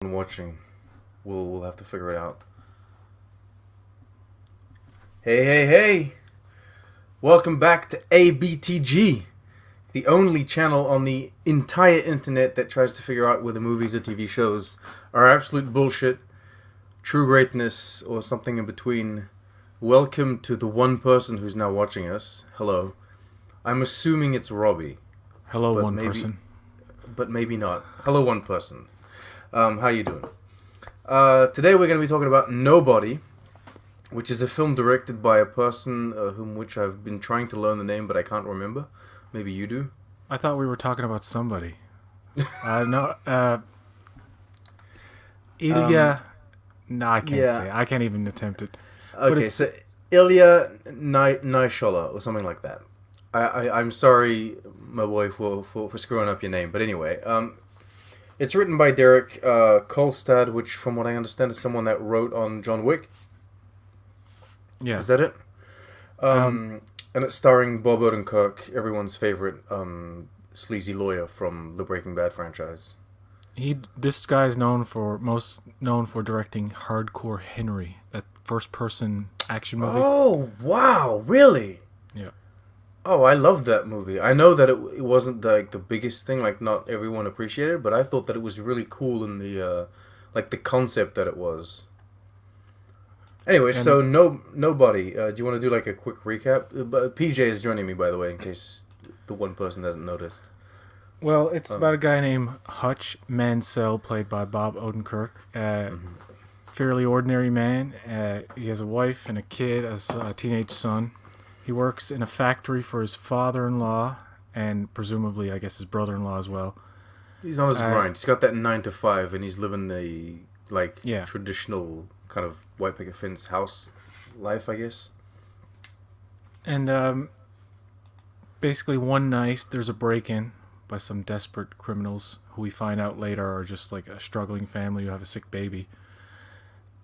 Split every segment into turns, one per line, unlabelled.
Watching. We'll have to figure it out. Hey, hey, hey! Welcome back to ABTG, the only channel on the entire internet that tries to figure out whether movies or TV shows are absolute bullshit, true greatness, or something in between. Welcome to the one person who's now watching us. Hello. I'm assuming it's Robbie.
Hello,
but
one
maybe,
person.
But maybe not. Hello, one person. How you doing? Today we're going to be talking about Nobody, which is a film directed by a person which I've been trying to learn the name, but I can't remember. Maybe you do.
I thought we were talking about somebody. No, Ilya. No, I can't say. I can't even attempt it.
Okay, so Ilya Naishola or something like that. I'm sorry, my boy, for screwing up your name, but anyway, it's written by Derek Kolstad, which, from what I understand, is someone that wrote on John Wick.
Yeah.
Is that it? And it's starring Bob Odenkirk, everyone's favorite sleazy lawyer from the Breaking Bad franchise.
This guy's most known for directing Hardcore Henry, that first-person action movie.
Oh, wow, really?
Yeah.
Oh, I loved that movie. I know that it wasn't the biggest thing, like not everyone appreciated it, but I thought that it was really cool in the the concept that it was. Anyway, so Nobody. Do you want to do like a quick recap? PJ is joining me, by the way, in case the one person hasn't noticed.
Well, it's about a guy named Hutch Mansell, played by Bob Odenkirk. Fairly ordinary man. He has a wife and a kid, a teenage son. He works in a factory for his father-in-law and presumably, I guess, his brother-in-law as well.
He's on his grind. He's got that 9 to 5, and he's living the traditional kind of white picket fence house life, I guess.
And basically, one night there's a break-in by some desperate criminals who we find out later are just like a struggling family who have a sick baby.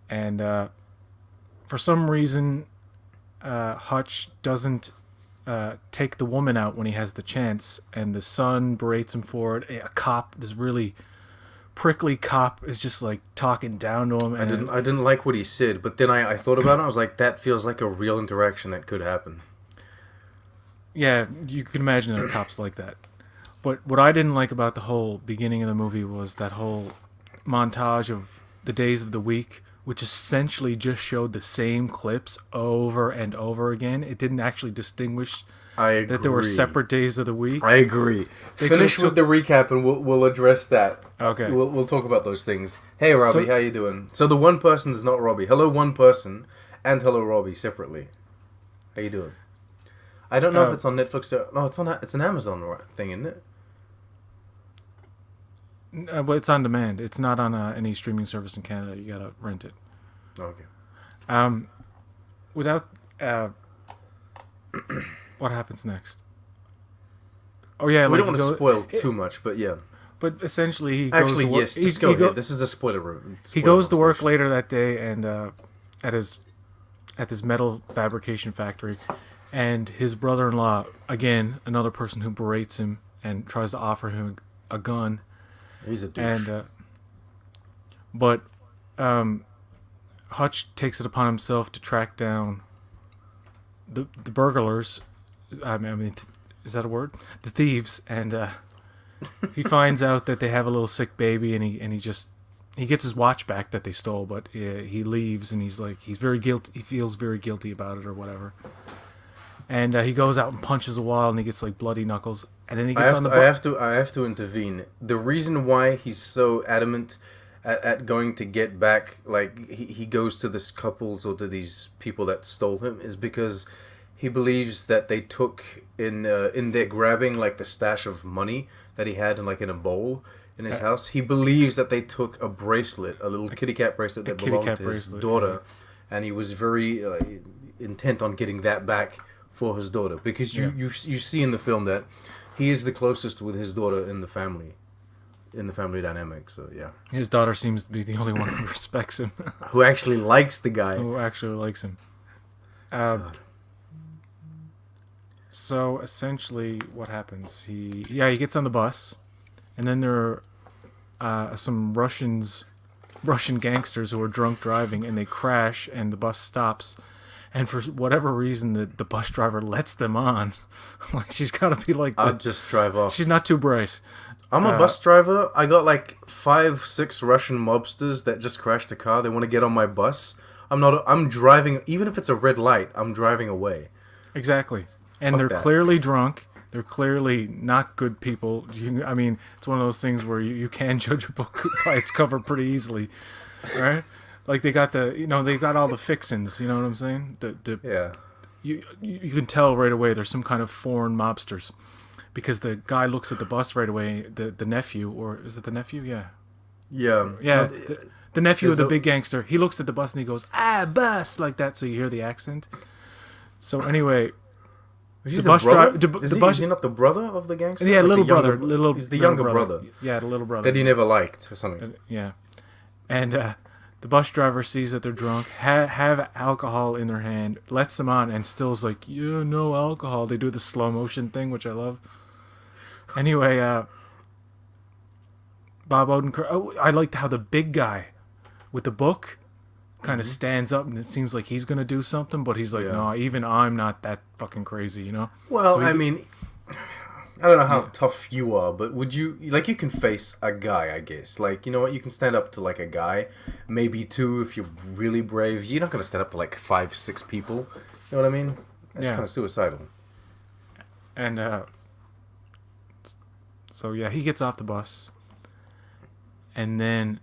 And for some reason, Hutch doesn't take the woman out when he has the chance, and the son berates him for it. A cop, this really prickly cop, is just like talking down to him. And
I didn't like what he said, but then I thought about it. I was like, that feels like a real interaction that could happen.
Yeah, you can imagine that cops like that. But what I didn't like about the whole beginning of the movie was that whole montage of the days of the week, which essentially just showed the same clips over and over again. It didn't actually distinguish that there were separate days of the week.
I agree. Finish with the recap and we'll address that.
Okay.
We'll talk about those things. Hey, Robbie, how you doing? So the one person is not Robbie. Hello, one person, and hello, Robbie, separately. How you doing? I don't know if it's on Netflix or... No, it's an Amazon thing, isn't it?
But it's on demand. It's not on any streaming service in Canada. You gotta rent it.
Okay.
Without what happens next? Oh yeah,
we don't want to spoil too much, but yeah.
But essentially, he
goes to work.
Yes,
just go ahead. This is a spoiler room.
He goes to work later that day, and at this metal fabrication factory, and his brother-in-law, again, another person who berates him and tries to offer him a gun.
He's a douche.
But Hutch takes it upon himself to track down the burglars. I mean, is that a word? The thieves, and he finds out that they have a little sick baby, and he gets his watch back that they stole, but he leaves, and he's very guilty. He feels very guilty about it or whatever. And he goes out and punches a wall, and he gets like bloody knuckles. And then he gets
I have to intervene. The reason why he's so adamant at going to get back, like he goes to this couples or to these people that stole him, is because he believes that they took in their grabbing like the stash of money that he had in a bowl in his house. He believes that they took a bracelet, a little kitty cat bracelet that belonged to his daughter, and he was very intent on getting that back for his daughter, because you see in the film that he is the closest with his daughter in the family dynamic. So yeah,
his daughter seems to be the only one who respects him,
who actually likes the guy,
him. So essentially, what happens? He gets on the bus, and then there are some Russians Russian gangsters who are drunk driving, and they crash, and the bus stops. And for whatever reason, the bus driver lets them on. Like, she's got to be like...
I'll just drive off.
She's not too bright.
I'm a bus driver. I got like 5-6 Russian mobsters that just crashed a car. They want to get on my bus. I'm driving... Even if it's a red light, I'm driving away.
Exactly. And they're clearly drunk. They're clearly not good people. I mean, it's one of those things where you can judge a book by its cover pretty easily. Right? Like, they got they got all the fixins, you know what I'm saying?
Yeah.
You can tell right away there's some kind of foreign mobsters, because the guy looks at the bus right away. The nephew, or is it the nephew? Yeah.
Yeah.
Yeah. The nephew of the big gangster. He looks at the bus and he goes, bus, like that. So you hear the accent. So anyway,
Is he not the brother of the gangster?
Yeah,
like
little brother.
He's the younger brother.
Yeah, the little brother
that he never liked or something.
Yeah, and the bus driver sees that they're drunk, have alcohol in their hand, lets them on, and still's like, yeah, no alcohol. They do the slow motion thing, which I love. Anyway, Bob Odenkirk. Oh, I liked how the big guy with the book kind of stands up, and it seems like he's gonna do something, but he's like, no, even I'm not that fucking crazy, you know.
Well, I mean, I don't know how tough you are, but would you, like, you can face a guy, I guess. Like, you know what, you can stand up to, like, a guy, maybe 2 if you're really brave. You're not gonna stand up to, like, 5-6 people. You know what I mean? That's kind of suicidal.
And so yeah, he gets off the bus, and then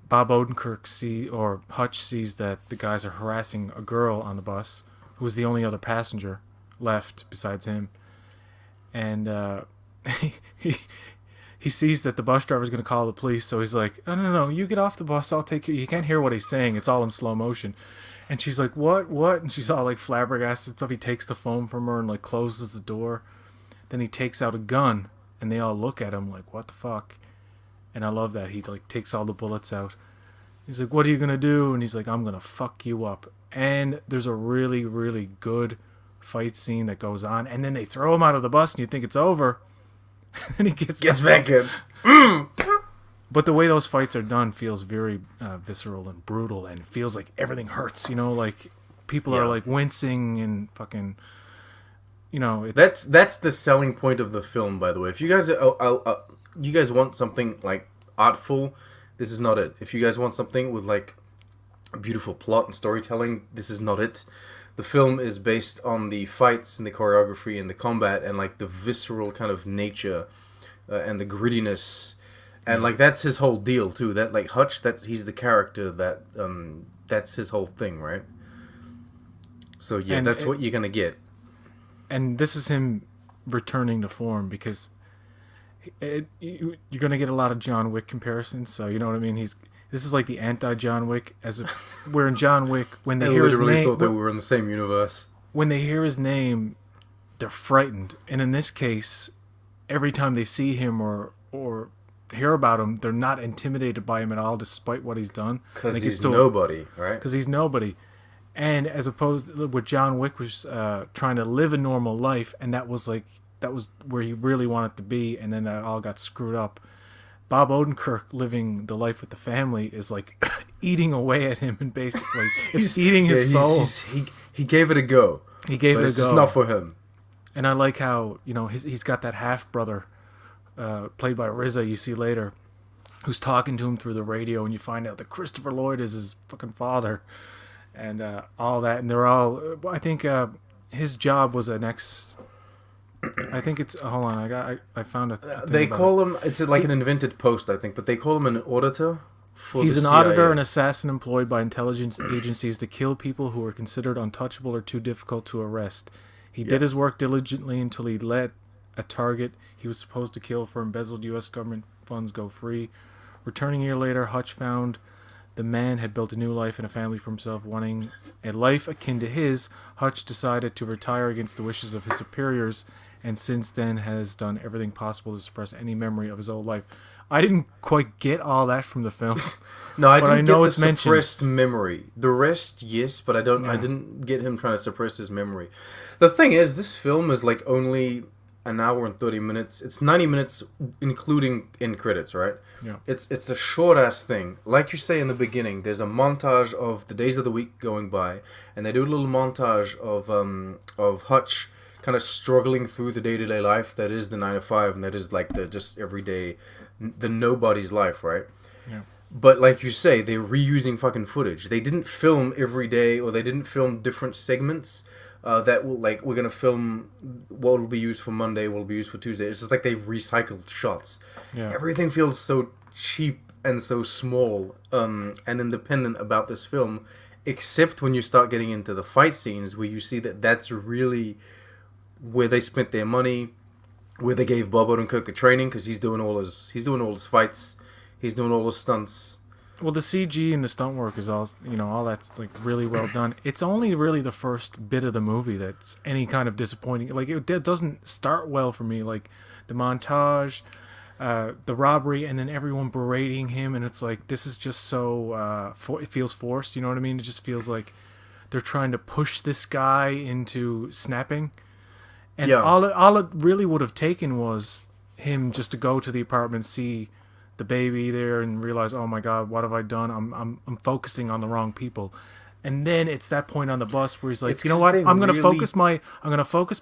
Bob Odenkirk Hutch sees that the guys are harassing a girl on the bus, who was the only other passenger left besides him. And he sees that the bus driver's going to call the police, so he's like, no, you get off the bus, I'll take you. You can't hear what he's saying, it's all in slow motion. And she's like, what? And she's all like flabbergasted and stuff. He takes the phone from her and like closes the door. Then he takes out a gun, and they all look at him like, what the fuck? And I love that. He like takes all the bullets out. He's like, what are you going to do? And he's like, I'm going to fuck you up. And there's a really, really good fight scene that goes on. And then they throw him out of the bus, and you think it's over. And he gets back in. But the way those fights are done feels very visceral and brutal, and it feels like everything hurts, you know? Like, people are like wincing and fucking... You know,
that's the selling point of the film, by the way. If you guys you guys want something like artful, this is not it. If you guys want something with like a beautiful plot and storytelling, this is not it. The film is based on the fights and the choreography and the combat and like the visceral kind of nature and the grittiness, and like that's his whole deal too. That like Hutch, he's the character that's his whole thing, right? So yeah, and that's what you're gonna get.
And this is him returning to form, because you're going to get a lot of John Wick comparisons. So, you know what I mean? This is like the anti-John Wick. Where in John Wick, when they hear his name... I literally
thought that we were in the same universe.
When they hear his name, they're frightened. And in this case, every time they see him or hear about him, they're not intimidated by him at all, despite what he's done.
Because he's nobody, right?
Because he's nobody. And as opposed to what John Wick was trying to live a normal life, and that was where he really wanted to be, and then that all got screwed up. Bob Odenkirk living the life with the family is like eating away at him, and basically it's eating his soul.
He gave it a go.
He gave it a go.
It's just not for him.
And I like how, you know, he's got that half brother played by RZA, you see later, who's talking to him through the radio, and you find out that Christopher Lloyd is his fucking father. And all that, and they're all... I think his job was I think it's... Hold on, I found a...
They call him... It's like an invented post, I think, but they call him an auditor for
He's
the
an
CIA.
auditor and assassin employed by intelligence agencies to kill people who are considered untouchable or too difficult to arrest. He did his work diligently until he let a target he was supposed to kill for embezzled U.S. government funds go free. Returning a year later, Hutch found... The man had built a new life and a family for himself. Wanting a life akin to his, Hutch decided to retire against the wishes of his superiors, and since then has done everything possible to suppress any memory of his old life. I didn't quite get all that from the film.
No, I didn't get the suppressed memory. The rest, yes, but I don't.
Yeah.
I didn't get him trying to suppress his memory. The thing is, this film is like only an hour and 30 minutes. It's 90 minutes including in credits, right?
Yeah.
It's a short ass thing. Like you say in the beginning, there's a montage of the days of the week going by, and they do a little montage of Hutch kind of struggling through the day-to-day life that is the 9 to 5, and that is like the just everyday, the nobody's life, right?
Yeah.
But like you say, they're reusing fucking footage. They didn't film every day, or they didn't film different segments that will, like, we're gonna film what will be used for Monday, what will be used for Tuesday. It's just like they recycled shots.
Yeah.
Everything feels so cheap and so small and independent about this film, except when you start getting into the fight scenes, where you see that that's really where they spent their money, where they gave Bob Odenkirk the training, because he's doing all his fights, he's doing all his stunts.
Well, the CG and the stunt work is all, all that's like really well done. It's only really the first bit of the movie that's any kind of disappointing. Like, it doesn't start well for me. Like, the montage, the robbery, and then everyone berating him, and it's like, this is just so it feels forced. You know what I mean? It just feels like they're trying to push this guy into snapping. And all it really would have taken was him just to go to the apartment, see the baby there, and realize, oh my God, what have I done? I'm focusing on the wrong people. And then it's that point on the bus where he's like, you know what? I'm gonna focus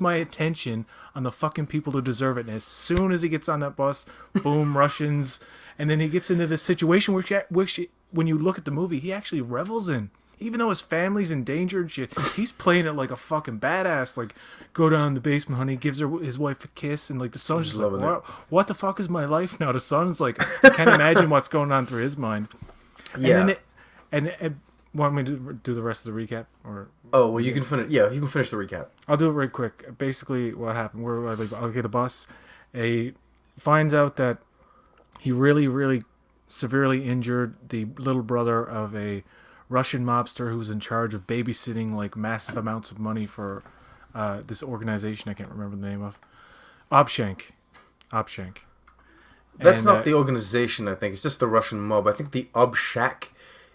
my attention on the fucking people who deserve it. And as soon as he gets on that bus, boom, Russians, and then he gets into the situation which when you look at the movie, he actually revels in. Even though his family's in danger and shit, he's playing it like a fucking badass. Like, go down in the basement, honey. Gives his wife a kiss, and like the son's just like, what the fuck is my life now? The son's like, I can't imagine what's going on through his mind.
Yeah.
And want me to do the rest of the recap, or?
Oh well, you can finish. Yeah, you can finish the recap.
I'll do it right quick. Basically, what happened? I'll get a bus. He finds out that he really, really severely injured the little brother of a Russian mobster who was in charge of babysitting like massive amounts of money for this organization I can't remember the name of. Obshank.
That's not the organization, I think. It's just the Russian mob. I think the Obshak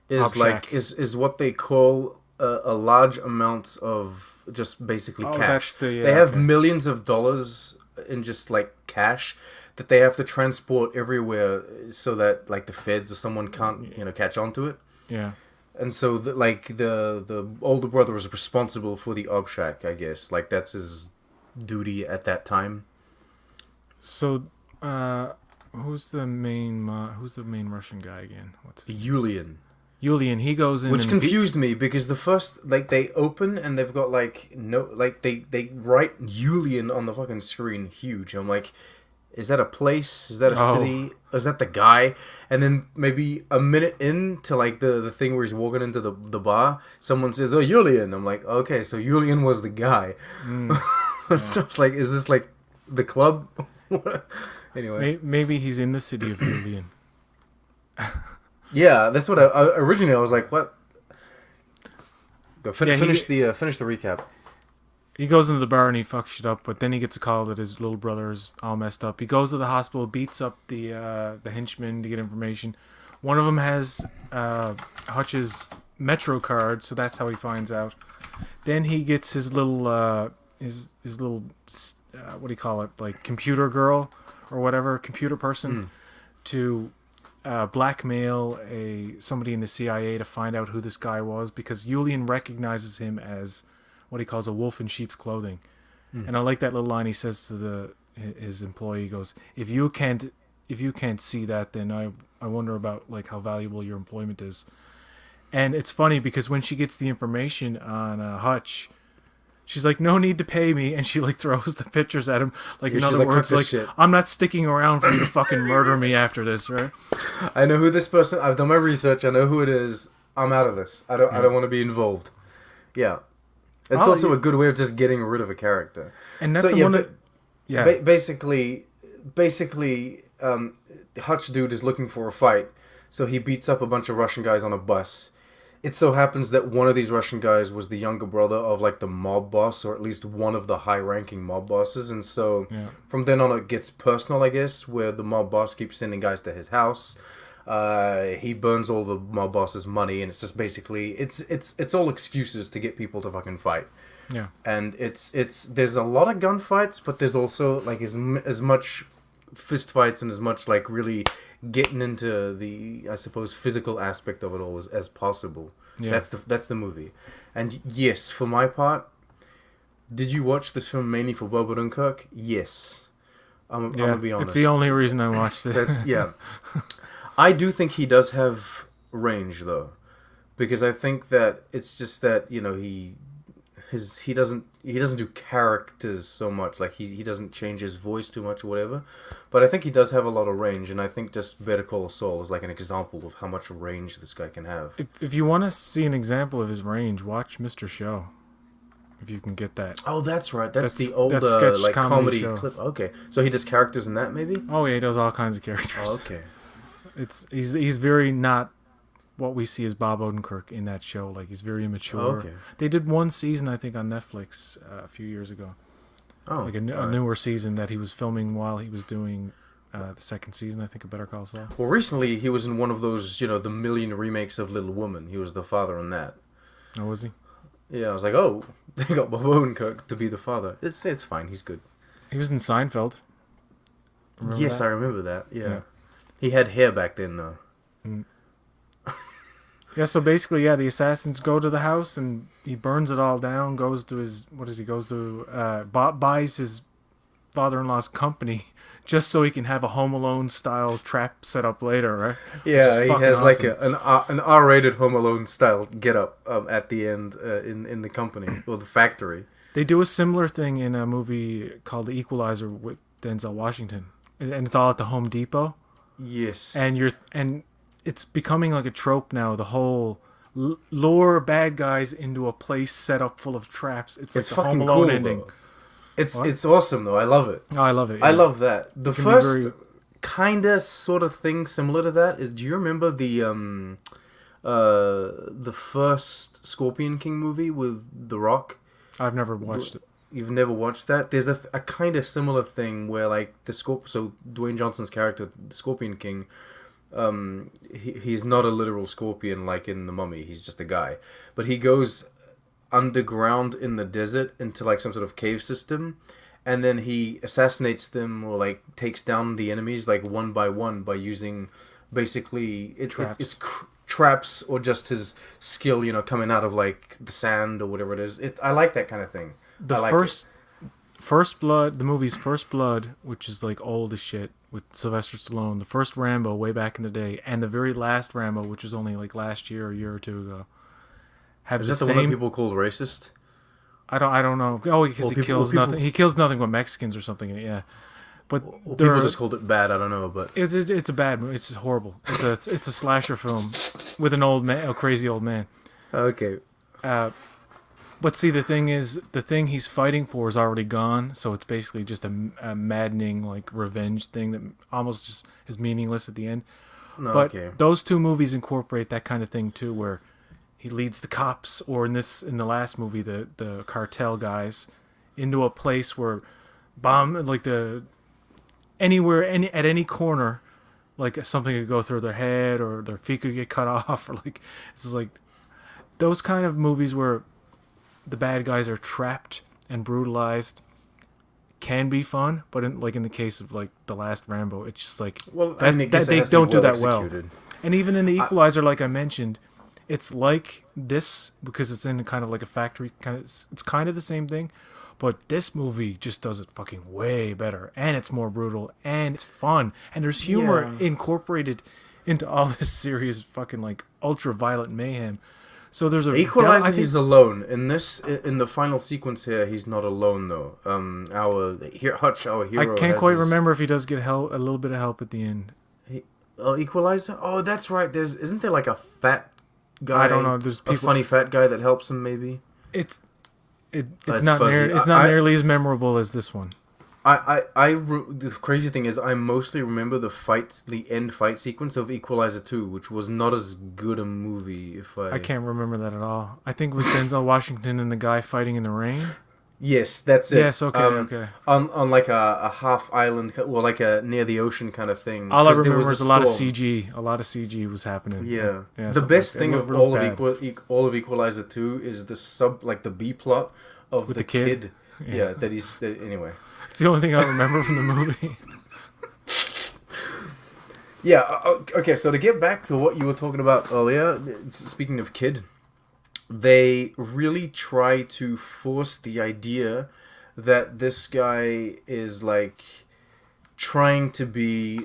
is what they call a large amount of just basically cash. They have millions of dollars in just like cash that they have to transport everywhere so that like the feds or someone can't catch on to it.
Yeah.
And so, the older brother was responsible for the Obshak, I guess. Like, that's his duty at that time.
So, who's the main Russian guy again? What's his
Yulian.
Yulian. He goes in,
which confused me because the first they open and they've got they write Yulian on the fucking screen huge. I'm like, is that a place? Is that a city? Is that the guy? And then maybe a minute into like the thing where he's walking into the bar, someone says, "Oh, Yulian." I'm like, okay, so Yulian was the guy. So it's like, is this like the club? Anyway,
maybe he's in the city of Yulian.
Yeah, that's what I originally I was like, what? Go finish the recap.
He goes into the bar and he fucks shit up, but then he gets a call that his little brother is all messed up. He goes to the hospital, beats up the henchmen to get information. One of them has Hutch's Metro card, so that's how he finds out. Then he gets his little what do you call it, like computer girl or whatever, computer person, to blackmail somebody in the CIA to find out who this guy was, because Yulian recognizes him as what he calls a wolf in sheep's clothing. And I like that little line he says to his employee. He goes, if you can't see that, then I wonder about like how valuable your employment is. And it's funny because when she gets the information on Hutch, she's like, no need to pay me, and she like throws the pictures at him, like, in other words, like, shit. I'm not sticking around for you to fucking murder me after this, right?
I know who this person, I've done my research, I know who it is, I'm out of this. I don't want to be involved. Yeah. It's also a good way of just getting rid of a character.
And that's
basically, Hutch dude is looking for a fight, so he beats up a bunch of Russian guys on a bus. It so happens that one of these Russian guys was the younger brother of like the mob boss, or at least one of the high-ranking mob bosses, and so from then on it gets personal, I guess, where the mob boss keeps sending guys to his house. He burns all the mob boss's money, and it's just basically it's all excuses to get people to fucking fight.
Yeah.
And there's a lot of gunfights, but there's also like as much fist fights and as much like really getting into the, I suppose, physical aspect of it all as possible.
Yeah.
That's the movie. And yes, for my part, did you watch this film mainly for Bob Odenkirk? Yes. I'm gonna be honest.
It's the only reason I watched it.
Yeah. I do think he does have range though, because I think that it's just that, you know, he doesn't do characters so much, like he doesn't change his voice too much or whatever, but I think he does have a lot of range, and I think just Better Call Saul is like an example of how much range this guy can have.
If you want to see an example of his range, watch Mr. Show. If you can get that.
Oh, that's right. That's the older like comedy clip. Okay, so he does characters in that, maybe.
Oh yeah, he does all kinds of characters.
Oh, okay.
He's very not what we see as Bob Odenkirk in that show. Like, he's very immature.
Oh, okay.
They did one season, I think, on Netflix a few years ago.
Oh,
like a newer season that he was filming while he was doing the second season, I think, of Better Call Saul.
Well, recently he was in one of those, you know, the million remakes of Little Woman. He was the father in that.
Oh, was he?
Yeah, I was like, oh, they got Bob Odenkirk to be the father. It's fine. He's good.
He was in Seinfeld. Remember
yes,
that?
I remember that. Yeah. He had hair back then, though.
Mm. Yeah, so basically, the assassins go to the house and he burns it all down, goes to his, buys his father-in-law's company just so he can have a Home Alone style trap set up later, right?
Yeah, he has
awesome.
like an R-rated Home Alone style get up at the end in the company or the factory.
They do a similar thing in a movie called The Equalizer with Denzel Washington, and it's all at the Home Depot.
Yes,
and it's becoming like a trope now. The whole lure bad guys into a place set up full of traps. It's like the Home Alone
cool,
ending.
Though. It's awesome though. I love it.
Oh, I love it. Yeah.
I love that. The first kind of sort of thing similar to that is, do you remember the first Scorpion King movie with The Rock?
I've never watched it.
You've never watched that? There's a kind of similar thing where like so Dwayne Johnson's character, the Scorpion King, he's not a literal scorpion like in The Mummy. He's just a guy, but he goes underground in the desert into like some sort of cave system, and then he assassinates them or like takes down the enemies like one by one by using basically it's traps or just his skill, you know, coming out of like the sand or whatever it is. I like that kind of thing.
The First Blood, the movie's First Blood, which is like old as shit with Sylvester Stallone, the first Rambo way back in the day, and the very last Rambo, which was only like last year or a year or two ago.
Is that the one that people called racist?
I don't know. Oh, because he kills nothing. He kills nothing but Mexicans or something. Yeah, but
people just called it bad. I don't know, but
it's a bad movie. It's horrible. It's a slasher film with an old man, a crazy old man.
Okay.
But see, the thing is, the thing he's fighting for is already gone, so it's basically just a maddening like revenge thing that almost just is meaningless at the end.
No,
but
okay.
Those two movies incorporate that kind of thing too, where he leads the cops, or in the last movie, the cartel guys, into a place where at any corner, like something could go through their head or their feet could get cut off, or like it's like those kind of movies where the bad guys are trapped and brutalized can be fun, but in the case of like the last Rambo, it's just like they don't do that well. And even in the Equalizer, like I mentioned, it's like this because it's in kind of like a factory it's kind of the same thing, but this movie just does it fucking way better, and it's more brutal, and it's fun, and there's humor incorporated into all this serious fucking like ultra violent mayhem. So there's
Equalizer. He's alone in this. In the final sequence here, he's not alone though. Hutch, our hero.
I can't quite remember if he does get help, a little bit of help at the end.
Equalizer. Oh, that's right. Isn't there like a fat guy?
I don't know. There's
a funny fat guy that helps him. Maybe
it's not nearly as memorable as this one.
The crazy thing is, I mostly remember the end fight sequence of Equalizer 2, which was not as good a movie.
I can't remember that at all. I think it was Denzel Washington and the guy fighting in the rain.
Yes, that's it.
Yes, okay.
On like a half island, or like a near the ocean kind of thing.
All I remember was a lot of CG. A lot of CG was happening.
Yeah. The best thing of all of Equalizer 2 is the B plot of
With
the
the kid?
Yeah,
Yeah.
anyway.
It's the only thing I remember from the movie.
Yeah. Okay. So to get back to what you were talking about earlier, speaking of kid, they really try to force the idea that this guy is like trying to be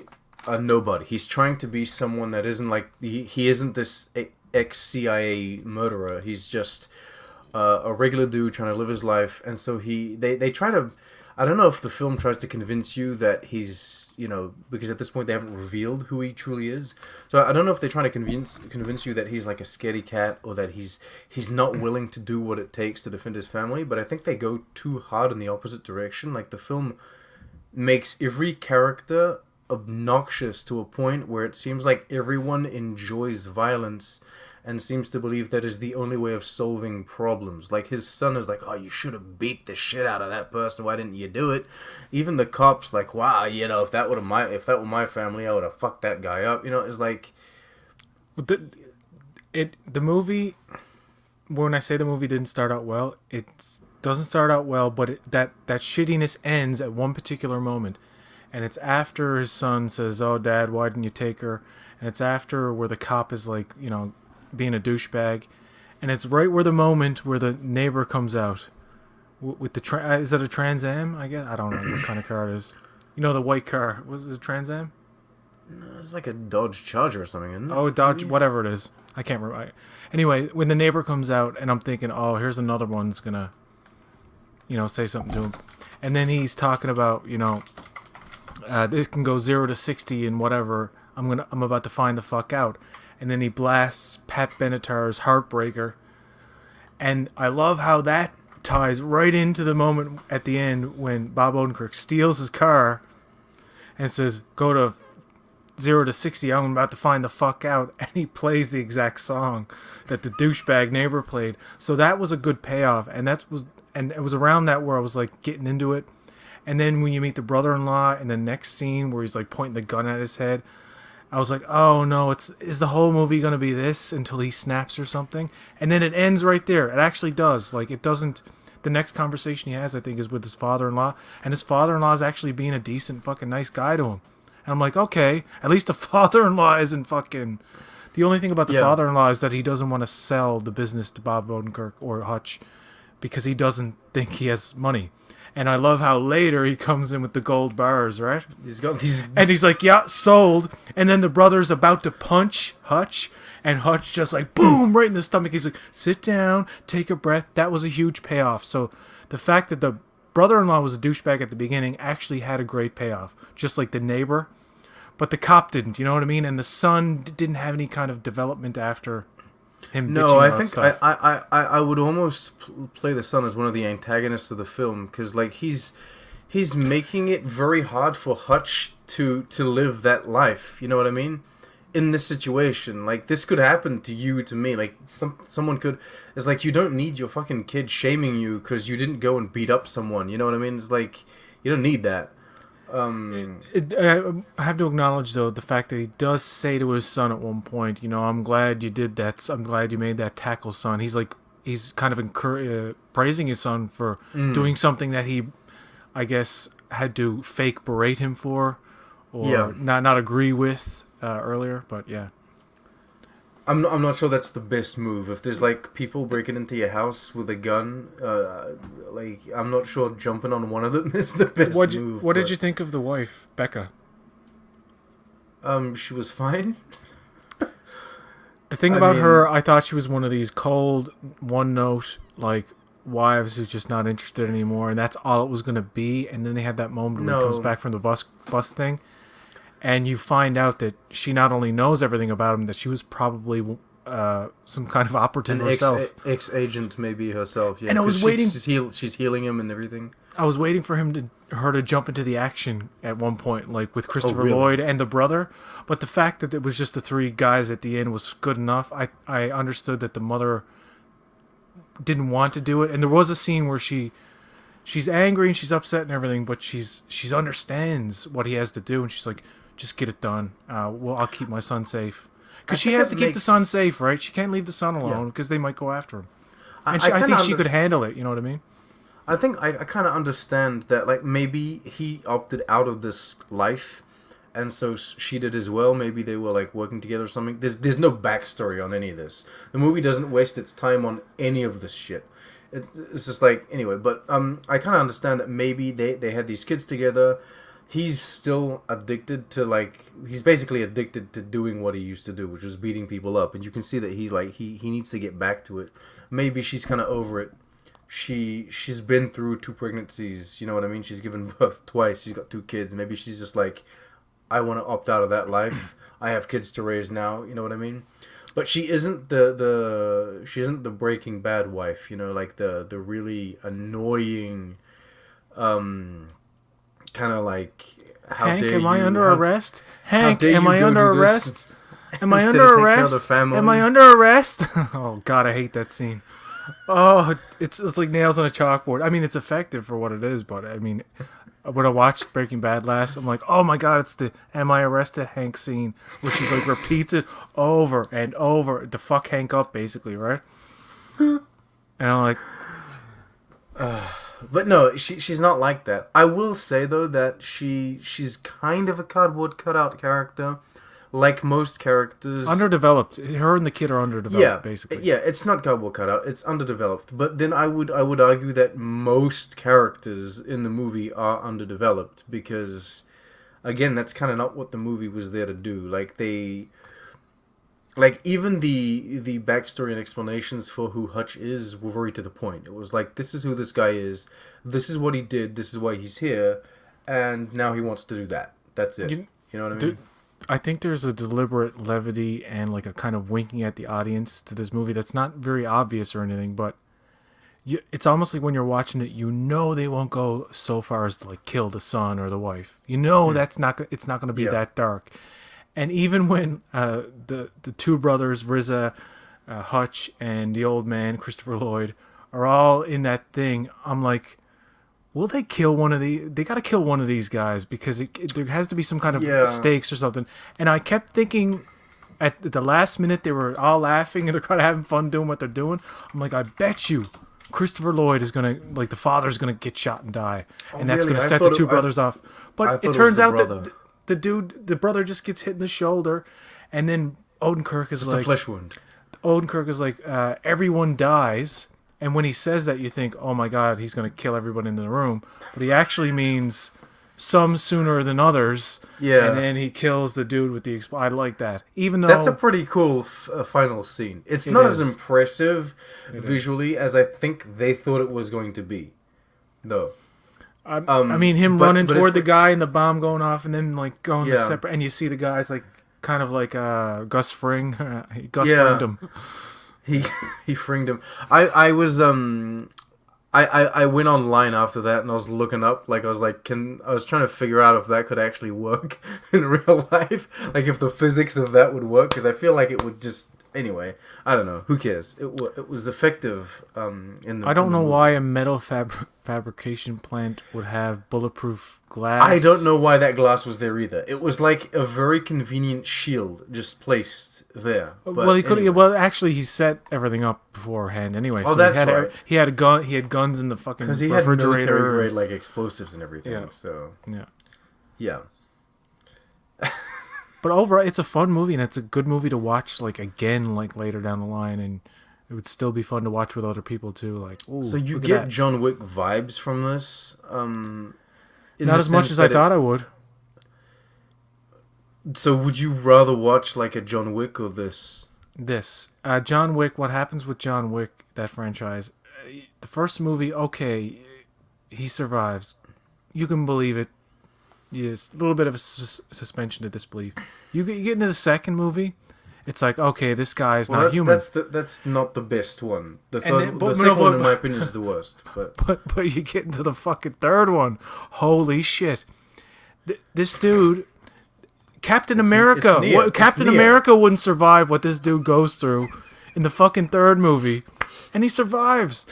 a nobody. He's trying to be someone that isn't like he isn't this ex-CIA murderer. He's just a regular dude trying to live his life, and so they try to. I don't know if the film tries to convince you that he's, because at this point they haven't revealed who he truly is. So I don't know if they're trying to convince you that he's like a scaredy cat, or that he's not willing to do what it takes to defend his family. But I think they go too hard in the opposite direction. Like the film makes every character obnoxious to a point where it seems like everyone enjoys violence and seems to believe that is the only way of solving problems. Like his son is like, "Oh, you should have beat the shit out of that person. Why didn't you do it?" Even the cops like, "Wow, if that were my family, I would have fucked that guy up." It's like
The movie. When I say the movie didn't start out well, it doesn't start out well, but that shittiness ends at one particular moment, and it's after his son says, "Oh, Dad, why didn't you take her?" And it's after where the cop is like, being a douchebag, and it's right where the moment where the neighbor comes out with the is that a Trans Am? I guess I don't know what kind of car it is. The white car, was it a Trans Am?
it's like a Dodge Charger or something, isn't it?
Oh, Dodge, whatever it is. I can't remember. Anyway, when the neighbor comes out, and I'm thinking, oh, here's another one's gonna, say something to him, and then he's talking about, this can go 0 to 60 and whatever. I'm about to find the fuck out. And then he blasts Pat Benatar's Heartbreaker. And I love how that ties right into the moment at the end when Bob Odenkirk steals his car and says, "Go to 0 to 60, I'm about to find the fuck out." And he plays the exact song that the douchebag neighbor played. So that was a good payoff. And it was around that where I was like getting into it. And then when you meet the brother-in-law in the next scene where he's like pointing the gun at his head, I was like, oh no, is the whole movie going to be this until he snaps or something? And then it ends right there. It actually does. Like, it doesn't. The next conversation he has, I think, is with his father-in-law. And his father-in-law is actually being a decent fucking nice guy to him. And I'm like, okay, at least the father-in-law isn't fucking. The only thing about the father-in-law is that he doesn't want to sell the business to Bob Odenkirk or Hutch because he doesn't think he has money. And I love how later he comes in with the gold bars, right?
He's got these...
And he's like, yeah, sold. And then the brother's about to punch Hutch. And Hutch just like, boom, right in the stomach. He's like, sit down, take a breath. That was a huge payoff. So the fact that the brother-in-law was a douchebag at the beginning actually had a great payoff. Just like the neighbor. But the cop didn't, you know what I mean? And the son didn't have any kind of development after him.
No, I think I would almost play the son as one of the antagonists of the film, because like he's making it very hard for Hutch to live that life. You know what I mean? In this situation, like this could happen to you, to me. Like someone could. It's like you don't need your fucking kid shaming you because you didn't go and beat up someone. You know what I mean? It's like you don't need that.
I have to acknowledge, though, the fact that he does say to his son at one point, I'm glad you did that. I'm glad you made that tackle, son. He's kind of praising his son for doing something that he, I guess, had to fake berate him for or not agree with earlier. But yeah.
I'm not sure that's the best move. If there's like people breaking into your house with a gun, like I'm not sure jumping on one of them is the best move.
What did you think of the wife, Becca?
She was fine.
The thing about her, I thought she was one of these cold, one note like wives who's just not interested anymore, and that's all it was gonna be. And then they had that moment when he comes back from the bus thing. And you find out that she not only knows everything about him, that she was probably some kind of operative herself.
Ex-agent maybe herself, yeah.
And I was waiting...
She's healing him and everything.
I was waiting for her to jump into the action at one point, like with Christopher Lloyd and the brother. But the fact that it was just the three guys at the end was good enough. I understood that the mother didn't want to do it. And there was a scene where she's angry and she's upset and everything, but she's understands what he has to do. And she's like... just get it done. I'll keep my son safe. Because she has to keep the son safe, right? She can't leave the son alone because they might go after him. And I think she could handle it, you know what I mean?
I think I kind of understand that, like, maybe he opted out of this life, and so she did as well. Maybe they were like working together or something. There's no backstory on any of this. The movie doesn't waste its time on any of this shit. It's just like, anyway. But I kind of understand that maybe they had these kids together. He's still addicted to, like, he's basically addicted to doing what he used to do, which was beating people up, and you can see that he's like he needs to get back to it. Maybe she's kind of over it. She's been through 2 pregnancies, you know what I mean? She's given birth twice. She's got 2 kids. Maybe she's just like, I want to opt out of that life. I have kids to raise now, you know what I mean? But she isn't the Breaking Bad wife, you know, like the really annoying kind of like, how
Hank,
dare
am I
you,
under
how,
arrest?
how
Hank,
dare
am
you
I
go
under
do this
arrest? Am I
instead
under
of take care of
arrest?
the family?
Am I under arrest? Oh God, I hate that scene. Oh, it's like nails on a chalkboard. I mean, it's effective for what it is, but I mean, when I watched Breaking Bad last, I'm like, oh my God, it's the "Am I arrested?" Hank scene, where she like repeats it over and over to fuck Hank up, basically, right? And I'm like,
But no, she's not like that. I will say though that she's kind of a cardboard cutout character, like most characters.
underdeveloped. Her and the kid are underdeveloped,
Yeah,
basically.
yeah, it's not cardboard cutout. It's underdeveloped. But then I would argue that most characters in the movie are underdeveloped because, again, that's kind of not what the movie was there to do. Like even the backstory and explanations for who Hutch is were very to the point. It was like, this is who this guy is, this is what he did, this is why he's here, and now he wants to do that. That's it. You know what I mean?
I think there's a deliberate levity and like a kind of winking at the audience to this movie that's not very obvious or anything, but it's almost like when you're watching it, you know they won't go so far as to like kill the son or the wife. You know it's not going to be that dark. And even when the 2 brothers, RZA, Hutch, and the old man, Christopher Lloyd, are all in that thing, I'm like, will they kill one of the? They got to kill one of these guys because there has to be some kind of stakes or something. And I kept thinking, at the last minute, they were all laughing and they're kind of having fun doing what they're doing. I'm like, I bet you Christopher Lloyd is gonna, like, the father's gonna get shot and die, and that's
really?
gonna set the 2 brothers off. But it turns out that the brother just gets hit in the shoulder, and then Odenkirk is like,
a flesh wound.
Odenkirk is like, everyone dies. And when he says that, you think, oh my God, he's going to kill everyone in the room. But he actually means some sooner than others.
Yeah.
And then he kills the dude with the I like that. Even though
That's a pretty cool final scene. It's not as impressive visually as I think they thought it was going to be, though.
I mean, him running toward the guy and the bomb going off, and then like going to separate, and you see the guys like kind of like Gus Fring. Gus Fringed him.
He fringed him. I was I went online after that and I was looking up, like, I was trying to figure out if that could actually work in real life, like if the physics of that would work, because I feel like it would just, anyway, I don't know, who cares, it was effective in the
I don't know
movie.
why a metal fabrication plant would have bulletproof glass.
I don't know why that glass was there either. It was like a very convenient shield just placed there. But
well, he could.
anyway.
Well, actually, he set everything up beforehand anyway.
Oh,
so
that's
he had
right.
He had a gun. He had guns in the fucking
Because he had
refrigerator.
military grade, like, explosives and everything.
Yeah.
So
Yeah.
yeah.
But overall, it's a fun movie, and it's a good movie to watch, like, again, like, later down the line, and it would still be fun to watch with other people, too. Like, ooh,
So you
look at
get
that.
John Wick vibes from this?
Not as much as I thought I would.
So would you rather watch, like, a John Wick or this?
This. John Wick, what happens with John Wick, that franchise, the first movie, okay, he survives. You can believe it. Yes, a little bit of a suspension of disbelief. You get into the second movie, it's like, okay, this guy's not human.
That's not the best one. The
then-
second one, in my opinion, is the worst. But
But you get into the fucking third one. Holy shit. This dude, Captain America.
it's Neo.
Captain
It's Neo.
America wouldn't survive what this dude goes through in the fucking third movie. And he survives.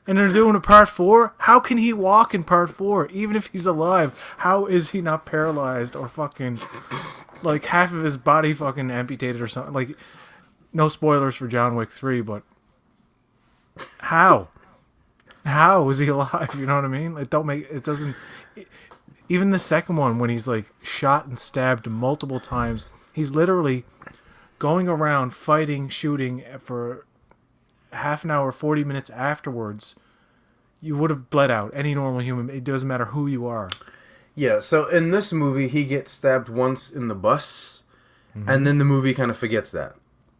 And they're doing a part 4. How can he walk in part 4? Even if he's alive, how is he not paralyzed or fucking, like, half of his body fucking amputated or something? Like, no spoilers for John Wick 3, but how? How is he alive? You know what I mean? It don't make it doesn't. Even the second one, when he's like shot and stabbed multiple times, he's literally going around fighting, shooting for half an hour, 40 minutes afterwards. You would have bled out. Any normal human. It doesn't matter who you are.
Yeah, so in this movie, he gets stabbed once in the bus, and then the movie kind of forgets that.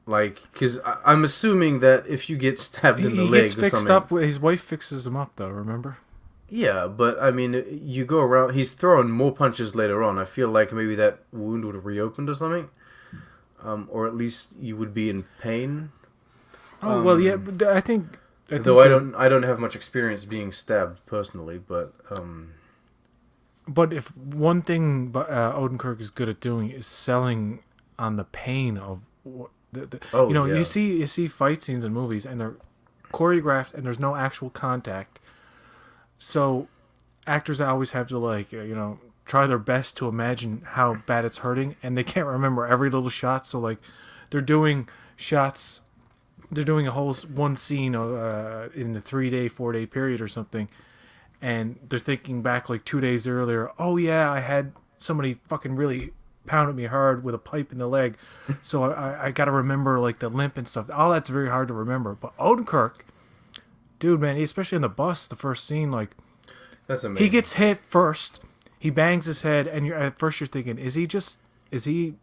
Like, because I'm assuming that if you get stabbed in the
He
leg
gets
or
fixed
something...
up. His wife fixes him up, though, remember?
Yeah, but, I mean, you go around... He's throwing more punches later on. I feel like maybe that wound would have reopened or something. Or at least you would be in pain.
Oh, well, yeah, but I think
Though I don't have much experience being stabbed, personally, but...
But if one thing Odenkirk is good at doing is selling on the pain of
Oh,
you know,
yeah.
you see fight scenes in movies and they're choreographed and there's no actual contact. So actors always have to like, you know, try their best to imagine how bad it's hurting and they can't remember every little shot, so like they're doing shots, they're doing a whole one scene in the 4-day period or something, and they're thinking back like 2 days earlier, oh yeah, I had somebody fucking really pounded me hard with a pipe in the leg, so I got to remember like the limp and stuff. All that's very hard to remember. But Odenkirk, dude, man, especially in the bus, the first scene, like
That's amazing.
he gets hit first, he bangs his head, and at first you're thinking, is he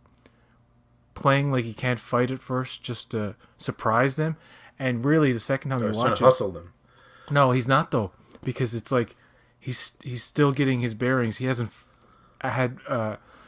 playing like he can't fight at first just to surprise them? And really, the second time you
He's trying
watch
to
it,
hustle them.
no, he's not though, because it's like he's still getting his bearings. He hasn't had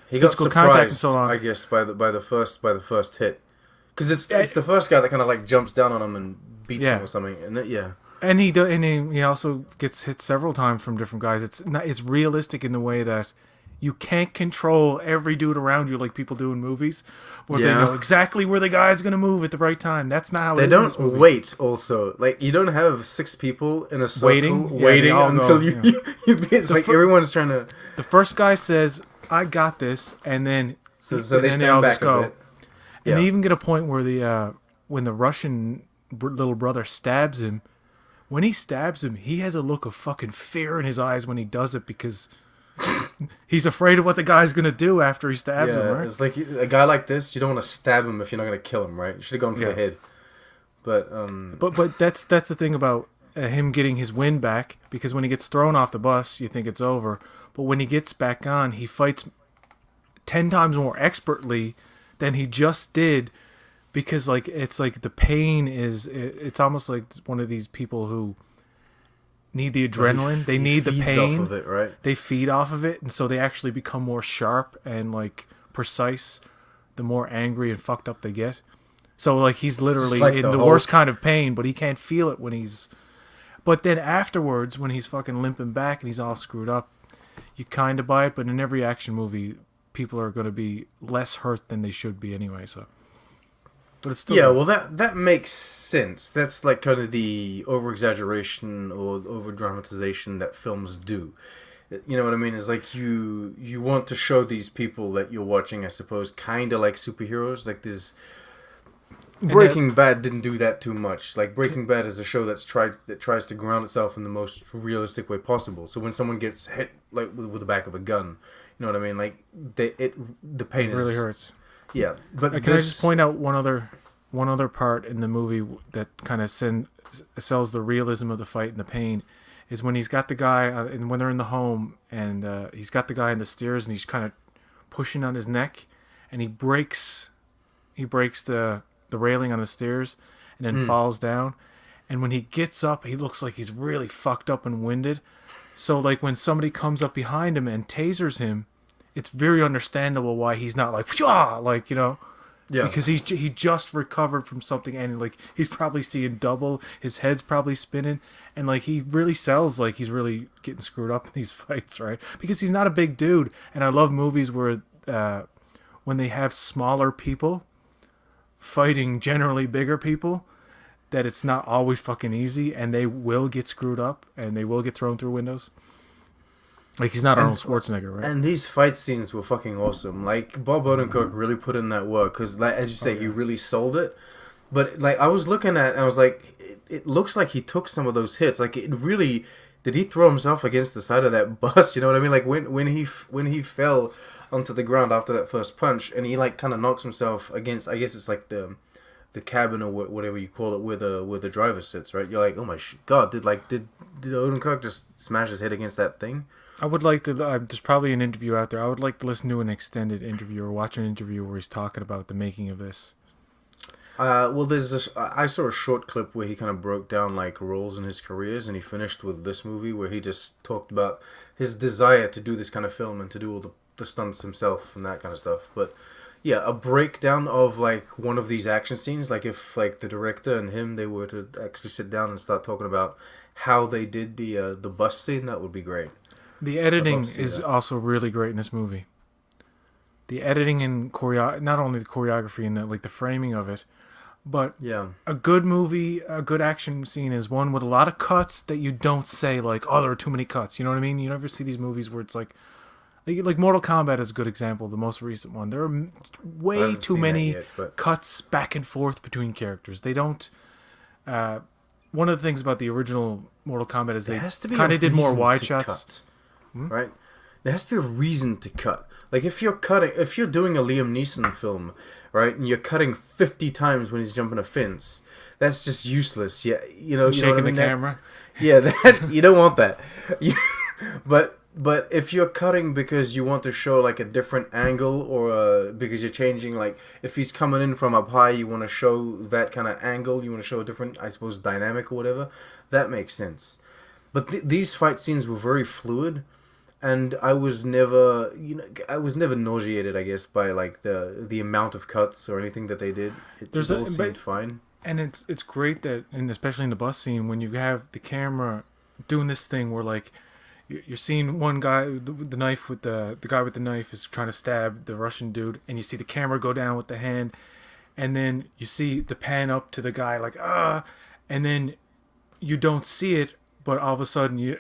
He got
physical contact in
surprised,
so long.
I guess, by the first hit, because it's the first guy that kind of like jumps down on him and beats
Yeah.
him or something, and yeah,
And he also gets hit several times from different guys. It's realistic in the way that you can't control every dude around you like people do in movies, where they
Yeah.
know exactly where the guy's gonna move at the right time. That's not how it
they
is in this
don't
movie.
wait. Also, like you don't have 6 people in a circle
Waiting? Yeah,
waiting
they all
until
go,
you.
yeah.
It's like everyone's trying to.
The first guy says, "I got this," and then
So
and
they
then
stand
all
back
just
a
go.
bit.
And
Yeah.
they even get a point where when the Russian little brother stabs him, when he stabs him, he has a look of fucking fear in his eyes when he does it, because he's afraid of what the guy's gonna do after he stabs him, right?
It's like a guy like this, you don't want to stab him if you're not going to kill him, right? You should have gone for
Yeah.
the head. But
But that's the thing about him getting his win back, because when he gets thrown off the bus, you think it's over. But when he gets back on, he fights 10 times more expertly than he just did, because like it's like the pain it's almost like one of these people who need the adrenaline. They need the
feeds
pain.
off of it, right?
They feed off of it, and so they actually become more sharp and like precise the more angry and fucked up they get. So like he's literally
like
in
the
the
Hulk.
worst kind of pain, but he can't feel it when he's. But then afterwards, when he's fucking limping back and he's all screwed up, you kind of buy it. But in every action movie, people are going to be less hurt than they should be anyway. So, but it's still
Yeah, well, that makes sense. That's like kind of the over-exaggeration or over-dramatization that films do. You know what I mean? It's like you want to show these people that you're watching, I suppose, kind of like superheroes. Like this... Breaking Bad didn't do that too much. Like Breaking Bad is a show that tries to ground itself in the most realistic way possible. So when someone gets hit like with the back of a gun, you know what I mean? Like the pain
really hurts.
Yeah, but
Can I just point out one other part in the movie that kind of sells the realism of the fight and the pain, is when he's got the guy and when they're in the home and he's got the guy on the stairs and he's kind of pushing on his neck, and he breaks the railing on the stairs and then falls down, and when he gets up he looks like he's really fucked up and winded. So like when somebody comes up behind him and tasers him, it's very understandable why he's not like, "Pshah!" like, you know,
Yeah.
because he just recovered from something, and like he's probably seeing double, his head's probably spinning, and like he really sells like he's really getting screwed up in these fights, right? Because he's not a big dude, and I love movies where when they have smaller people fighting generally bigger people, that it's not always fucking easy, and they will get screwed up and they will get thrown through windows. Like he's not Arnold Schwarzenegger, right?
And these fight scenes were fucking awesome. Like Bob Odenkirk really put in that work because, like, as you say, he really sold it. But like I was looking at, and I was like, it looks like he took some of those hits. Like it really, did he throw himself against the side of that bus? You know what I mean? Like when he fell onto the ground after that first punch, and he like kind of knocks himself against. I guess it's like the cabin or whatever you call it, where the driver sits. Right? You're like, oh my god, did Odenkirk just smash his head against that thing?
I would like to. There's probably an interview out there. I would like to listen to an extended interview or watch an interview where he's talking about the making of this.
Well, there's this. I saw a short clip where he kind of broke down like roles in his careers, and he finished with this movie where he just talked about his desire to do this kind of film and to do all the stunts himself and that kind of stuff. But yeah, a breakdown of like one of these action scenes, like if like the director and him they were to actually sit down and start talking about how they did the bus scene, that would be great.
The editing is also really great in this movie. The editing and not only the choreography and the framing of it, but
Yeah.
a good movie, a good action scene is one with a lot of cuts that you don't say like, oh, there are too many cuts. You know what I mean? You never see these movies where it's like Mortal Kombat is a good example, the most recent one. There are way too many cuts back and forth between characters. They don't. One of the things about the original Mortal Kombat is they kind of did more wide shots.
Right? There has to be a reason to cut. Like if you're doing a Liam Neeson film, right, and you're cutting 50 times when he's jumping a fence, that's just useless. Yeah, you know,
shaking
the
camera.
You don't want that. But if you're cutting because you want to show like a different angle, or because you're changing, like if he's coming in from up high, you want to show that kind of angle. You want to show a different, I suppose, dynamic or whatever. That makes sense. But these fight scenes were very fluid. And I was never nauseated, I guess, by like the amount of cuts or anything that they did. It all seemed fine.
And it's great that, and especially in the bus scene, when you have the camera doing this thing where like you're seeing one guy, the knife with the guy with the knife is trying to stab the Russian dude, and you see the camera go down with the hand, and then you see the pan up to the guy like and then you don't see it, but all of a sudden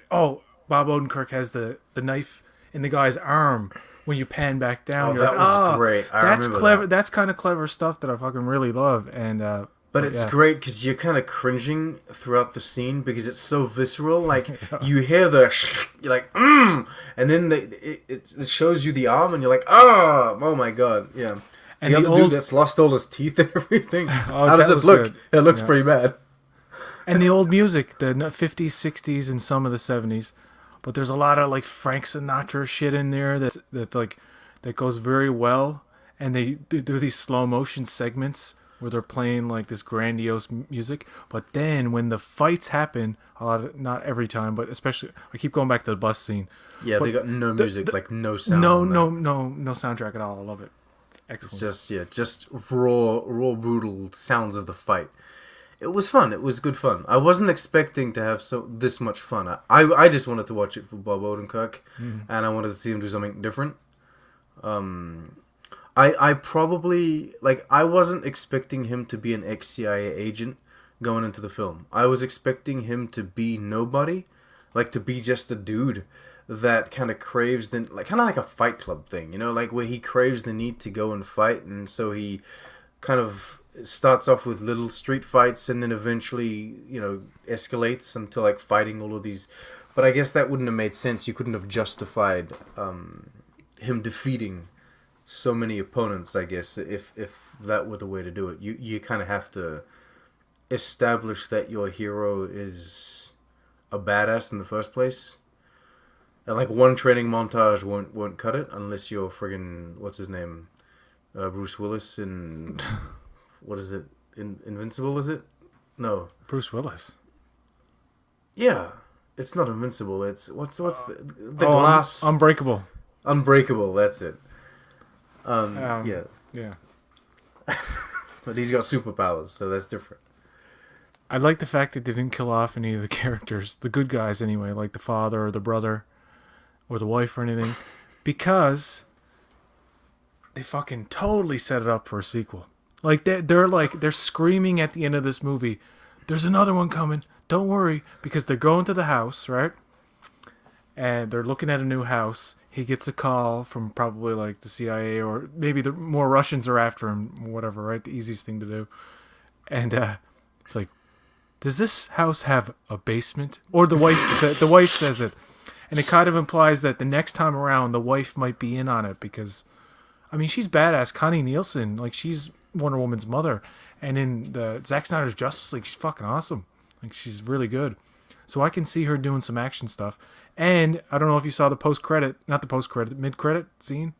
Bob Odenkirk has the knife in the guy's arm when you pan back down.
Oh, that was great.
That's clever. That's kind of clever stuff that I fucking really love. And
but it's great because you're kind of cringing throughout the scene because it's so visceral. Like you hear you're like and then it shows you the arm and you're like oh my god, yeah. And the other dude that's lost all his teeth and everything. How does it look? Good. It looks pretty bad.
And the old music, the 50s, 60s, and some of the 70s. But there's a lot of like Frank Sinatra shit in there that goes very well, and they do these slow motion segments where they're playing like this grandiose music. But then when the fights happen, not every time, but especially I keep going back to the bus scene.
Yeah, they got no music, like no sound.
No soundtrack at all. I love it. It's excellent.
It's just raw brutal sounds of the fight. It was fun. It was good fun. I wasn't expecting to have this much fun. I just wanted to watch it for Bob Odenkirk, and I wanted to see him do something different. I probably I wasn't expecting him to be an ex-CIA agent going into the film. I was expecting him to be nobody, to be just a dude that kind of craves kind of like a Fight Club thing, where he craves the need to go and fight, and so he kind of starts off with little street fights and then eventually, escalates until fighting all of these. But I guess that wouldn't have made sense. You couldn't have justified him defeating so many opponents, I guess, if that were the way to do it. You kind of have to establish that your hero is a badass in the first place. And one training montage won't cut it unless you're friggin' what's his name? Bruce Willis in what is it? Invincible, is it? No.
Bruce Willis.
Yeah. It's not Invincible. It's what's the glass
Unbreakable.
Unbreakable, that's it. Yeah.
Yeah.
But he's got superpowers, so that's different.
I like the fact that they didn't kill off any of the characters, the good guys anyway, like the father or the brother or the wife or anything, because they fucking totally set it up for a sequel. They're screaming at the end of this movie, there's another one coming, don't worry, because they're going to the house, right? And they're looking at a new house. He gets a call from probably the CIA, or maybe the more Russians are after him, whatever, right? The easiest thing to do. And it's like, does this house have a basement? Or the wife says it, and it kind of implies that the next time around, the wife might be in on it because, I mean, she's badass. Connie Nielsen, like she's Wonder Woman's mother, and in the Zack Snyder's Justice League, she's fucking awesome. Like she's really good. So I can see her doing some action stuff. And I don't know if you saw the mid-credit scene.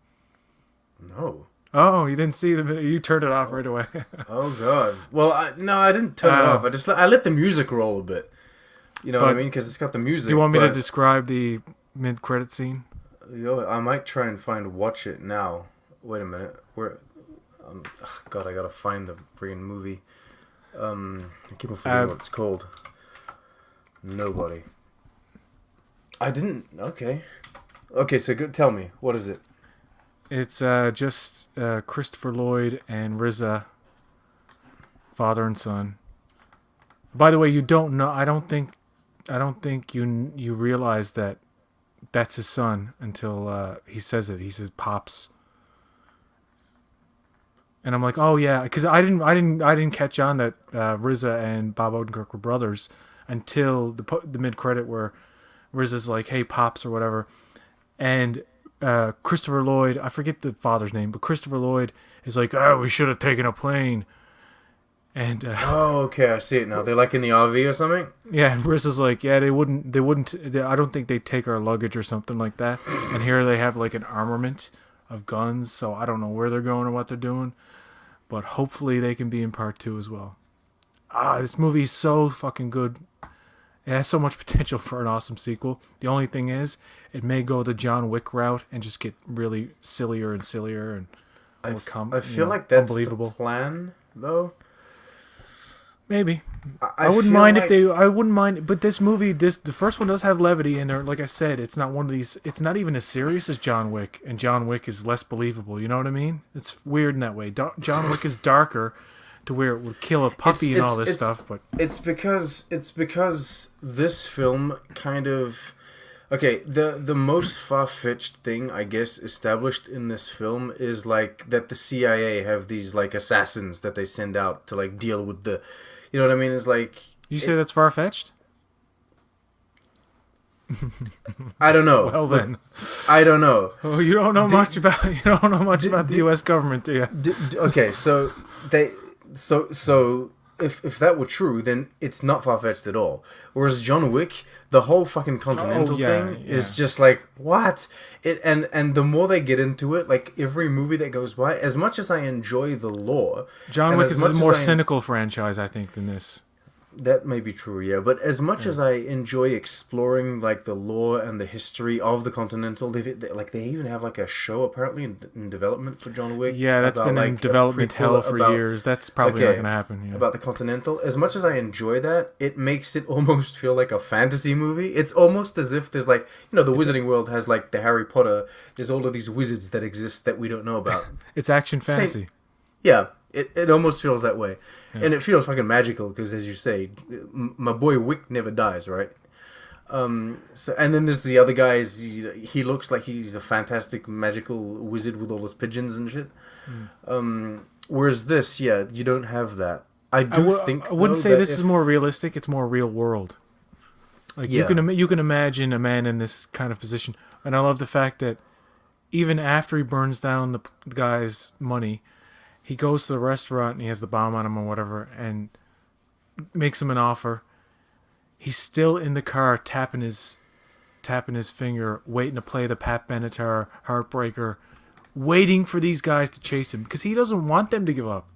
No.
Oh, you didn't see it. You turned it off right away.
Oh God. Well, I didn't turn it off. I let the music roll a bit. You know what I mean? Because it's got the music.
Do you want me to describe the mid-credit scene?
Yo, I might try and watch it now. Wait a minute. God, I gotta find the freaking movie. I keep on forgetting what it's called. Nobody. I didn't. Okay. Okay, so tell me, what is it?
It's just Christopher Lloyd and RZA, father and son. By the way, you don't know. I don't think you realize that that's his son until he says it. He says "pops," and I'm like, oh yeah, because I didn't catch on that RZA and Bob Odenkirk were brothers until the mid credit where RZA's like, hey pops or whatever, and Christopher Lloyd, I forget the father's name, but Christopher Lloyd is like, oh, we should have taken a plane. And
oh, okay, I see it now. They're like in the RV or something.
Yeah, and RZA's like, yeah, they wouldn't. I don't think they'd take our luggage or something like that. And here they have like an armament of guns, so I don't know where they're going or what they're doing, but hopefully they can be in part 2 as well. This movie is so fucking good. It has so much potential for an awesome sequel. The only thing is, it may go the John Wick route and just get really sillier and sillier and
I feel like that's the plan, though.
Maybe. I wouldn't mind if they. I wouldn't mind, but this movie, the first one does have levity in there. Like I said, it's not one of these. It's not even as serious as John Wick, and John Wick is less believable. You know what I mean? It's weird in that way. John Wick is darker, to where it would kill a puppy and all this stuff. But
it's because this film kind of. Okay, the most far-fetched thing, I guess, established in this film is like that the CIA have these like assassins that they send out to like deal with the, you know what I mean? It's like
you say that's far-fetched.
I don't know.
Well then,
I don't know.
Oh, you don't know much about the U.S. government, do you?
Okay, so if that were true, then it's not far-fetched at all. Whereas John Wick, the whole fucking Continental thing is just like, what? And the more they get into it, like every movie that goes by, as much as I enjoy the lore...
John Wick is a more cynical franchise, I think, than this.
That may be true, yeah. But as much as I enjoy exploring like the lore and the history of the Continental, they even have like a show apparently in development for John Wick.
Yeah, that's been in development hell for years. That's probably not going to happen. Yeah.
About the Continental. As much as I enjoy that, it makes it almost feel like a fantasy movie. It's almost as if there's like, the Wizarding World has like the Harry Potter. There's all of these wizards that exist that we don't know about.
It's action fantasy.
Yeah. It almost feels that way. Yeah. And it feels fucking magical because, as you say, my boy Wick never dies, right? And then there's the other guys. He looks like he's a fantastic magical wizard with all his pigeons and shit. Whereas this, you don't have that. I
wouldn't say this is more realistic. It's more real world. Like you can imagine a man in this kind of position, and I love the fact that even after he burns down the guy's money, he goes to the restaurant and he has the bomb on him or whatever and makes him an offer. He's still in the car tapping his finger, waiting to play the Pat Benatar Heartbreaker, waiting for these guys to chase him because he doesn't want them to give up.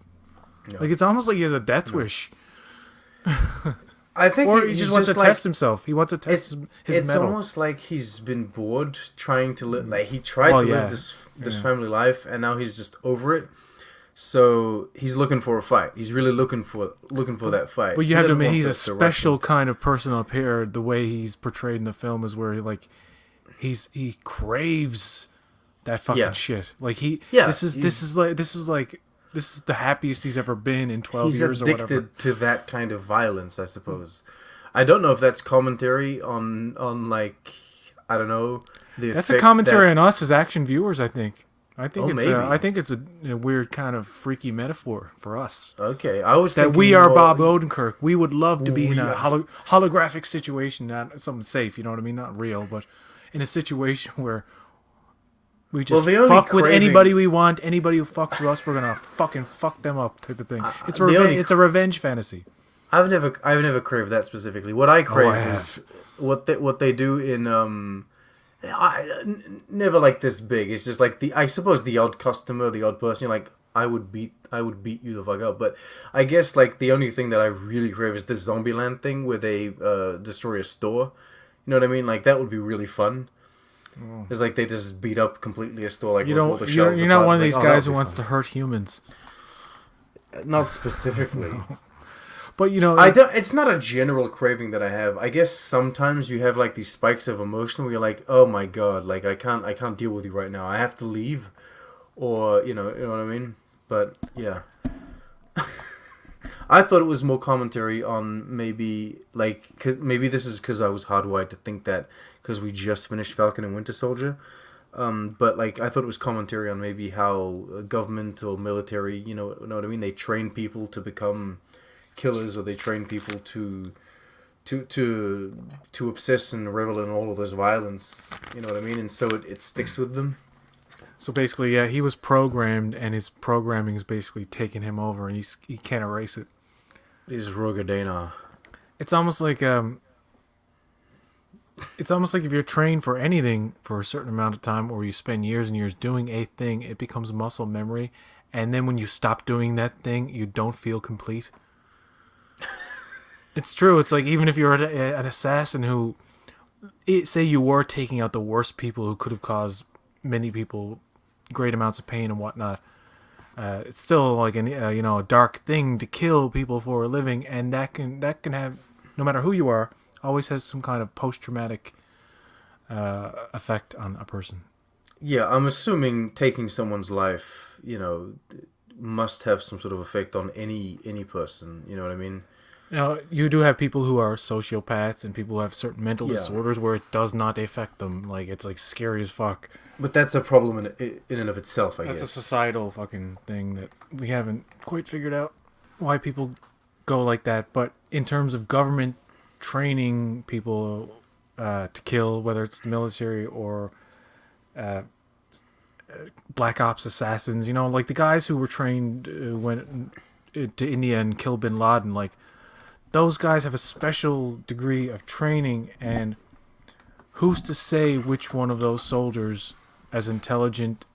No. Like it's almost like he has a death wish.
I think
or he just wants to test himself. He wants to test his
It's
mettle.
almost like he's been bored trying to live. Like he tried to live this family life, and now he's just over it. So he's looking for a fight. He's really looking for that fight.
But you have to admit, he's a special kind of person up here. The way he's portrayed in the film is where he craves that fucking shit. Like this is the happiest he's ever been in 12 years or whatever.
He's addicted to that kind of violence, I suppose. I don't know if that's commentary on like, I don't know.
That's a commentary on us as action viewers, I think. I think
Oh,
it's
maybe.
I think it's a weird kind of freaky metaphor for us.
Okay, I was
That
thinking
we are
more,
Bob Odenkirk. We would love to be in
we
a
are-
holographic situation, not something safe. You know what I mean? Not real, but in a situation where we
Well,
just
the only
fuck with
craving-
anybody we want. Anybody who fucks with us, we're gonna fucking fuck them up, type of thing. It's
the only-
it's a revenge fantasy.
I've never craved that specifically. What I crave
I
is what they do in never like this big. It's just like I suppose the odd customer, the odd person. You're like, I would beat you the fuck up. But I guess like the only thing that I really crave is this Zombieland thing where they destroy a store. You know what I mean? Like that would be really fun. It's like they just beat up completely a store. Like
You
with all
don't.
the shelves
You're not
apart.
one of
It's
these
like, oh,
guys
that
who
would be
wants
fun.
to hurt humans.
Not specifically.
But you know,
I don't. It's not a general craving that I have. I guess sometimes you have like these spikes of emotion where you're like, "Oh my god, like I can't deal with you right now. I have to leave," or you know what I mean. But yeah, I thought it was more commentary on maybe like maybe this is because I was hardwired to think that because we just finished Falcon and Winter Soldier. But like I thought it was commentary on maybe how government or military, you know what I mean. They train people to become killers, or they train people to obsess and revel in all of this violence. You know what I mean, and so it sticks with them.
so basically, yeah, he was programmed, and his programming is basically taking him over, and he can't erase it.
These Rogadena.
It's almost like if you're trained for anything for a certain amount of time, or you spend years and years doing a thing, it becomes muscle memory, and then when you stop doing that thing, you don't feel complete. It's true. It's like even if you're an assassin who, say you were taking out the worst people who could have caused many people great amounts of pain and whatnot, it's still like a dark thing to kill people for a living, and that can have, no matter who you are, always has some kind of post-traumatic effect on a person.
Yeah, I'm assuming taking someone's life, must have some sort of effect on any person. You know what I mean?
Now, you do have people who are sociopaths and people who have certain mental disorders where it does not affect them. Like, it's like scary as fuck.
But that's a problem in and of itself, I guess.
That's a societal fucking thing that we haven't quite figured out why people go like that. But in terms of government training people to kill, whether it's the military or Black Ops assassins, like the guys who were trained went to India and killed Bin Laden, like those guys have a special degree of training, and who's to say which one of those soldiers, as intelligent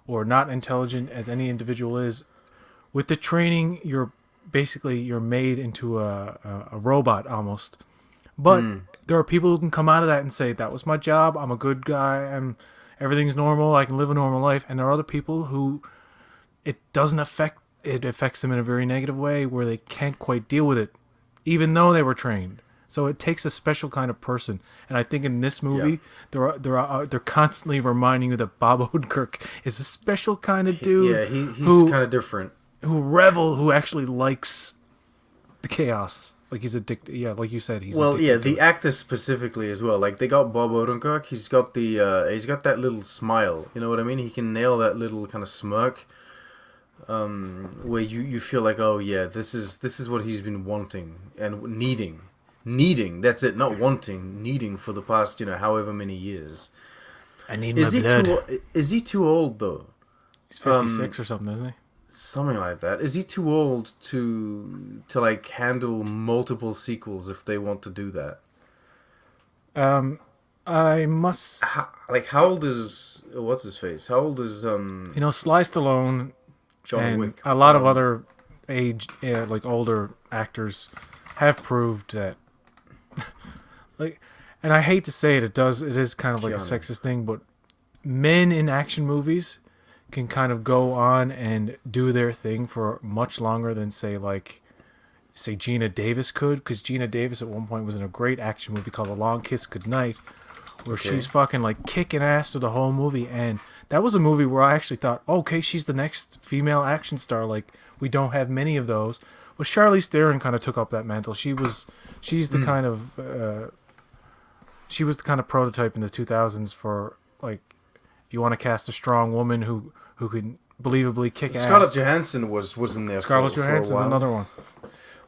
or not intelligent as any individual is, with the training, you're made into a robot almost. But there are people who can come out of that and say, that was my job, I'm a good guy, and everything's normal, I can live a normal life. And there are other people who it affects them in a very negative way where they can't quite deal with it, even though they were trained. So it takes a special kind of person, and I think in this movie, they're constantly reminding you that Bob Odenkirk is a special kind of dude.
Yeah, he's kind of different.
Who actually likes the chaos. Like he's addicted. Yeah, like you said, he's addicted to
the
it.
actors specifically as well. Like they got Bob Odenkirk. He's got that little smile. You know what I mean? He can nail that little kind of smirk. Where you feel like, oh yeah, this is what he's been wanting and needing. That's it, not wanting, needing for the past however many years.
I need my blood.
Is he too old though?
He's 56 or something, isn't he?
Something like that. Is he too old to like handle multiple sequels if they want to do that?
I must.
How old is what's his face? How old is
Sly Stallone
John
and
Wick?
a lot of other older actors have proved that. And I hate to say it, it is kind of like a sexist thing, but men in action movies can kind of go on and do their thing for much longer than say Gina Davis could, because Gina Davis at one point was in a great action movie called A Long Kiss Goodnight, where she's fucking like kicking ass through the whole movie, and that was a movie where I actually thought, okay, she's the next female action star. Like, we don't have many of those. Well, Charlize Theron kind of took up that mantle. She's the kind of she was the kind of prototype in the 2000s for like If you want to cast a strong woman who can believably kick
Scarlett
ass.
Johansson was in there.
Scarlett
for a
Johansson's
while.
another one.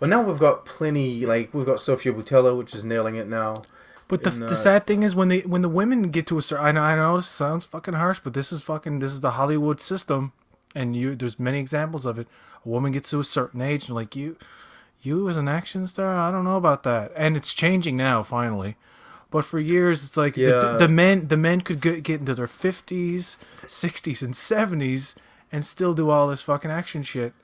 Well, now we've got plenty. Like we've got Sofia Boutella, which is nailing it now.
But the sad thing is when the women get to a certain, I know this sounds fucking harsh, but this is the Hollywood system, and there's many examples of it. A woman gets to a certain age and like you as an action star, I don't know about that, and it's changing now finally. But for years, it's like the men could get into their 50s, 60s, and 70s and still do all this fucking action shit.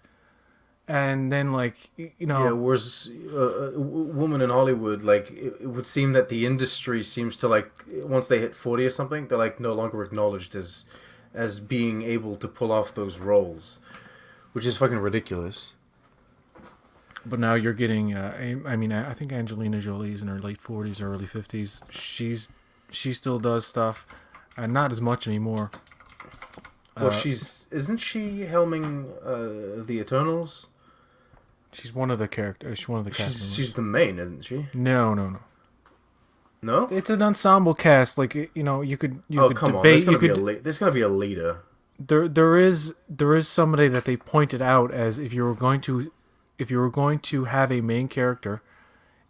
And then, like,
whereas women in Hollywood, like, it would seem that the industry seems to, like, once they hit 40 or something, they're, like, no longer acknowledged as being able to pull off those roles, which is fucking ridiculous.
But now you're getting, I think Angelina Jolie's in her late 40s or early 50s. She still does stuff, and not as much anymore.
Well, isn't she helming the Eternals?
She's one of the characters. She's one of the cast members.
She's the main, isn't she?
No.
No?
It's an ensemble cast. Like, you could
come
debate.
On. There's gonna be a leader.
There is somebody that they pointed out as if you were going to have a main character,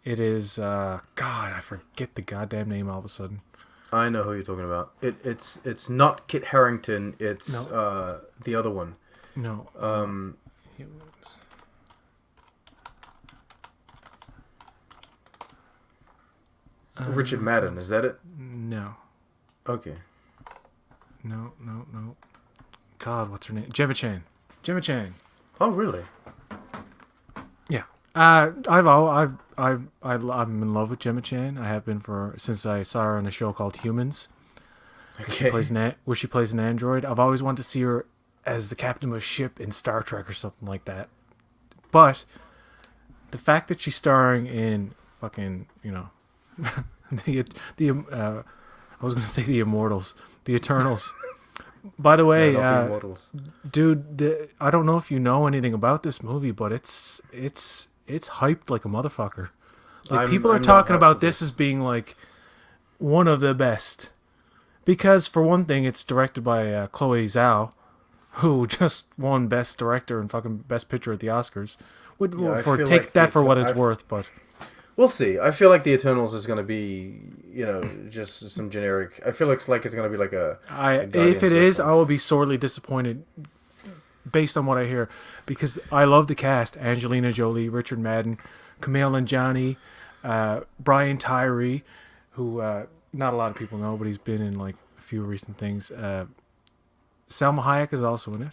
it is God, I forget the goddamn name all of a sudden.
I know who you're talking about. It's not Kit Harington. It's the other one.
No.
Richard Madden, is that it?
No.
Okay.
No. God, what's her name? Gemma Chan.
Oh, really?
Yeah. I'm in love with Gemma Chan. I have been since I saw her on a show called Humans.
Okay.
Where she plays an android. I've always wanted to see her as the captain of a ship in Star Trek or something like that. But the fact that she's starring in fucking, I was going to say the Immortals, the Eternals. By the way,
not the Immortals.
Dude, I don't know if you know anything about this movie, but it's hyped like a motherfucker. Like, people are talking about this as being like one of the best. Because for one thing, it's directed by Chloe Zhao, who just won Best Director and fucking Best Picture at the Oscars. Take that for what it's worth, but
we'll see. I feel like the Eternals is going to be, just some generic. I feel it's going to be like a
if it is, I will be sorely disappointed based on what I hear, because I love the cast: Angelina Jolie, Richard Madden, Kumail Nanjiani, Brian Tyree, who not a lot of people know, but he's been in like a few recent things. Salma Hayek is also in it.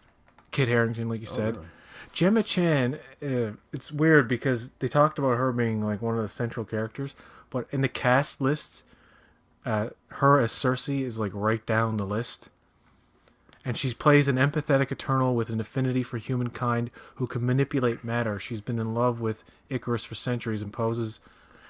Kit Harington, like you said.
Really?
Gemma Chan, it's weird because they talked about her being like one of the central characters, but in the cast list, her as Cersei is like right down the list. And she plays an empathetic Eternal with an affinity for humankind who can manipulate matter. She's been in love with Icarus for centuries and poses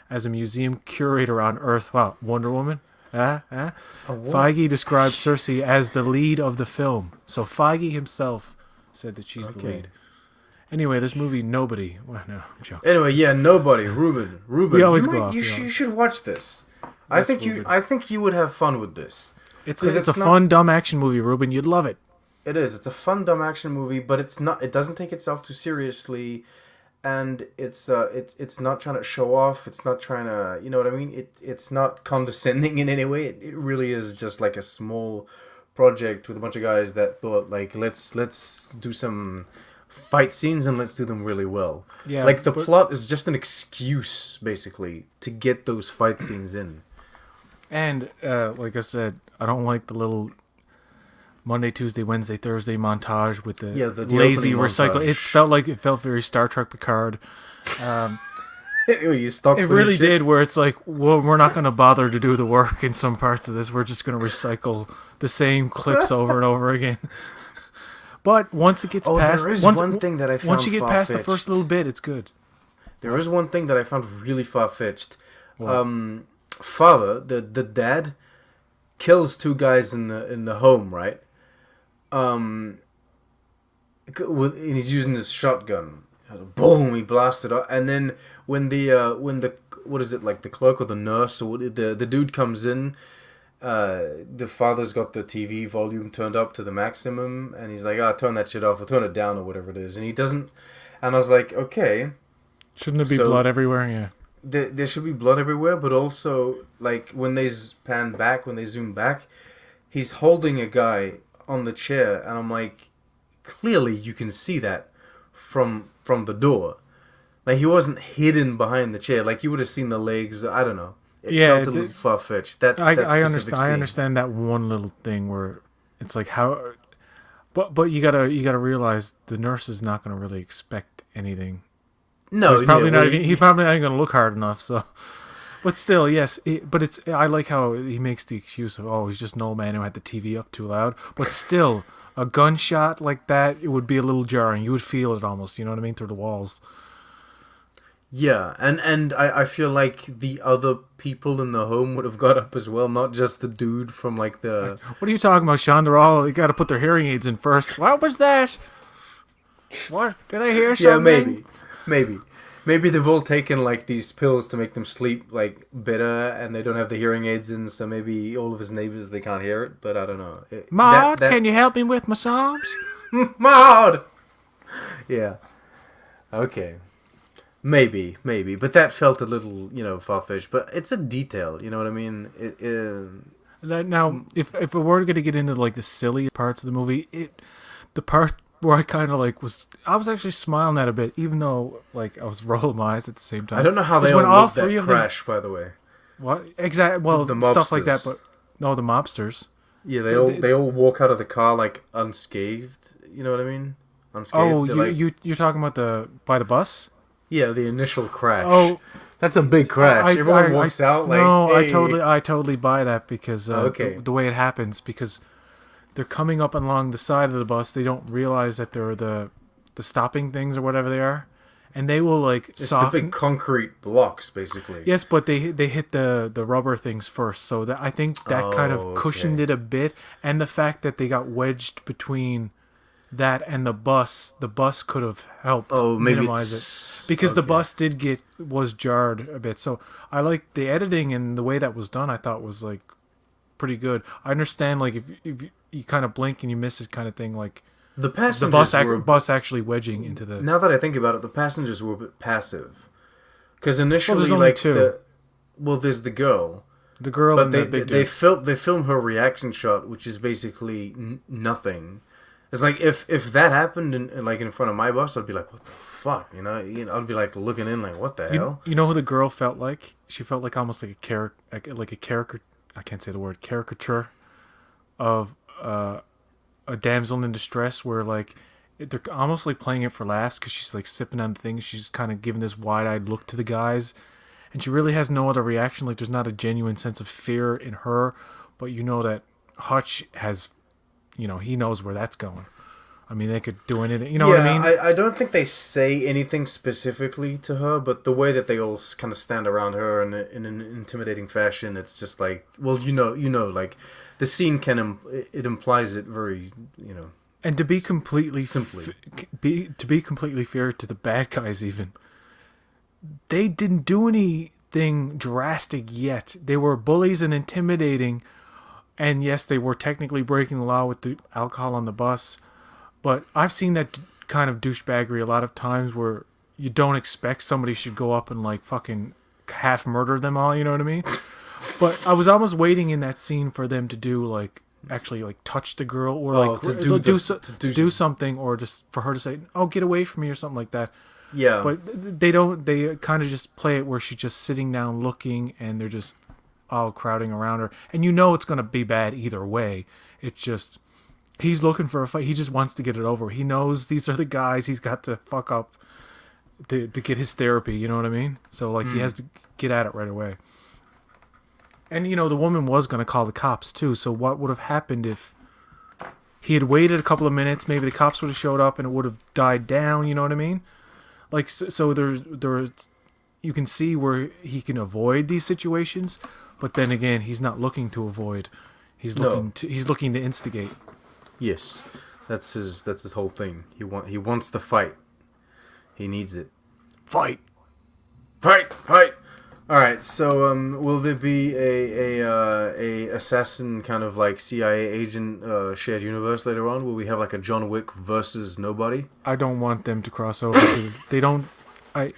as a museum curator on Earth. Wow, Wonder Woman? Feige described Cersei as the lead of the film. So Feige himself said that she's the lead. Anyway, this movie, Nobody. Well, no, I'm joking.
Anyway, yeah, Nobody. Ruben.
We always go off.
You should watch this. I think you would have fun with this.
It's a fun, dumb action movie, Ruben. You'd love it.
It is. It's a fun, dumb action movie, but it's not. It doesn't take itself too seriously, and it's not trying to show off. It's not trying to, you know what I mean. It's not condescending in any way. It really is just like a small project with a bunch of guys that thought like let's do some fight scenes and let's do them really well. Yeah. Like the plot is just an excuse basically to get those fight scenes in. And
like I said, I don't like the little Monday, Tuesday, Wednesday, Thursday montage with the lazy recycle. Montage. It felt very Star Trek Picard. It really did, where it's like, well, we're not going to bother to do the work in some parts of this. We're just going to recycle the same clips over and over again. But once it gets past, once you get past the first little bit, it's good.
There is one thing that I found really far-fetched. Father, the dad, kills two guys in the home, right? And he's using this shotgun. Boom! He blasted up, and then when the what is it, like the clerk or the nurse or the dude comes in, the father's got the TV volume turned up to the maximum, and he's like, "Ah, turn that shit off, or turn it down, or whatever it is." And he doesn't. And I was like, "Okay,
Shouldn't there be
so
blood everywhere? Yeah.
there should be blood everywhere, but also like when they pan back, when they zoom back, he's holding a guy on the chair, and I'm like, clearly you can see that from the door. Like he wasn't hidden behind the chair. Like you would have seen the legs. I don't know. It felt a little far fetched. That specific scene.
I understand that one little thing where it's like how, but you gotta realize the nurse is not gonna really expect anything.
No,
so he's probably not. He's probably not even gonna look hard enough. So, but still, yes. But it's. I like how he makes the excuse of, oh, he's just an old man who had the TV up too loud. But still, a gunshot like that, it would be a little jarring. You would feel it almost. You know what I mean, through the walls.
Yeah, and I feel like the other people in the home would have got up as well, not just the dude from like the...
What are you talking about, Sean? They're all... You got to put their hearing aids in first. What was that? What? Did I hear something?
Yeah, maybe. Maybe they've all taken like these pills to make them sleep like better, and they don't have the hearing aids in, so maybe all of his neighbors, they can't hear it, but I don't know.
Maud, can you help me with my Psalms?
Maud! Yeah. Okay. Maybe, but that felt a little, far-fetched. But it's a detail, you know what I mean?
Now, if we were going to get into like the silly parts of the movie, the part where I kind of I was actually smiling at a bit, even though like I was rolling my eyes at the same time.
I don't know how they all loved that crash, by the way.
What exactly? Well,
the
stuff like that, but no, the mobsters.
Yeah, they all walk out of the car like unscathed. You know what I mean? Unscathed.
Oh, you're talking about by the bus?
Yeah, the initial crash.
Oh,
that's a big crash. Everyone walks out like.
No,
hey.
I totally buy that because the way it happens, because they're coming up along the side of the bus. They don't realize that they're the stopping things or whatever they are, and they will
It's the big concrete blocks, basically.
Yes, but they hit the rubber things first, so that I think that kind of cushioned it a bit, and the fact that they got wedged between that and the bus could have helped minimize it, because the bus was jarred a bit. So I like the editing, and the way that was done I thought was like pretty good. I understand like if you kind of blink and you miss it kind of thing, like
the bus
actually wedging into the...
Now that I think about it, the passengers were a bit passive, because initially
there's only two.
There's the girl,
but
and
they
film her reaction shot, which is basically nothing. It's like if that happened in front of my bus, I'd be like, what the fuck, I'd be like looking in like, what the hell?
You know who the girl felt like? She felt like almost like a caricature. I can't say the word caricature of a damsel in distress, where like they're almost like playing it for laughs because she's like sipping on things. She's kind of giving this wide-eyed look to the guys, and she really has no other reaction. Like there's not a genuine sense of fear in her, but you know that Hutch has. He knows where that's going. I mean, they could do anything. You know what I mean?
I don't think they say anything specifically to her, but the way that they all kind of stand around her in an intimidating fashion, it's just like, well, like the scene it implies it very,
And to be completely
simply,
to be completely fair to the bad guys, even they didn't do anything drastic yet. They were bullies and intimidating. And yes, they were technically breaking the law with the alcohol on the bus, but I've seen that kind of douchebaggery a lot of times where you don't expect somebody should go up and like fucking half murder them all, you know what I mean? But I was almost waiting in that scene for them to do like actually like touch the girl or like to do something, or just for her to say, "Oh, get away from me" or something like that.
Yeah.
But they don't. They kind of just play it where she's just sitting down looking, and they're just all crowding around her, and it's going to be bad either way. It's just he's looking for a fight. He just wants to get it over. He knows these are the guys he's got to fuck up to get his therapy, you know what I mean? So like he has to get at it right away. And the woman was going to call the cops too, so what would have happened if he had waited a couple of minutes? Maybe the cops would have showed up and it would have died down, you know what I mean? Like so there's you can see where he can avoid these situations. But then again, he's not looking to avoid. He's looking to instigate.
Yes, that's his whole thing. He wants the fight. He needs it.
Fight.
All right, so will there be a assassin kind of like CIA agent shared universe later on? Will we have like a John Wick versus nobody?
I don't want them to cross over because they don't. I.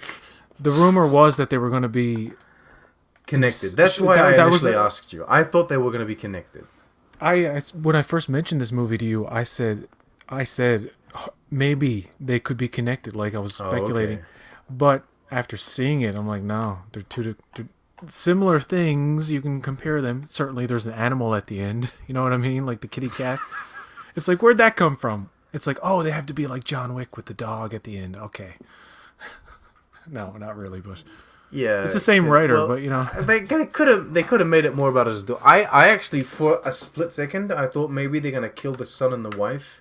The rumor was that they were going to be
Connected. That's why I initially asked you. I thought they were going to be connected.
When I first mentioned this movie to you, I said maybe they could be connected. Like I was speculating, but after seeing it, I'm like, no, they're they're similar things. You can compare them. Certainly, there's an animal at the end. You know what I mean? Like the kitty cat. It's like, where'd that come from? It's like, oh, they have to be like John Wick with the dog at the end. Okay. No, not really, but
yeah,
it's the same writer. But you know,
they could have made it more about his daughter. I actually for a split second I thought maybe they're gonna kill the son and the wife,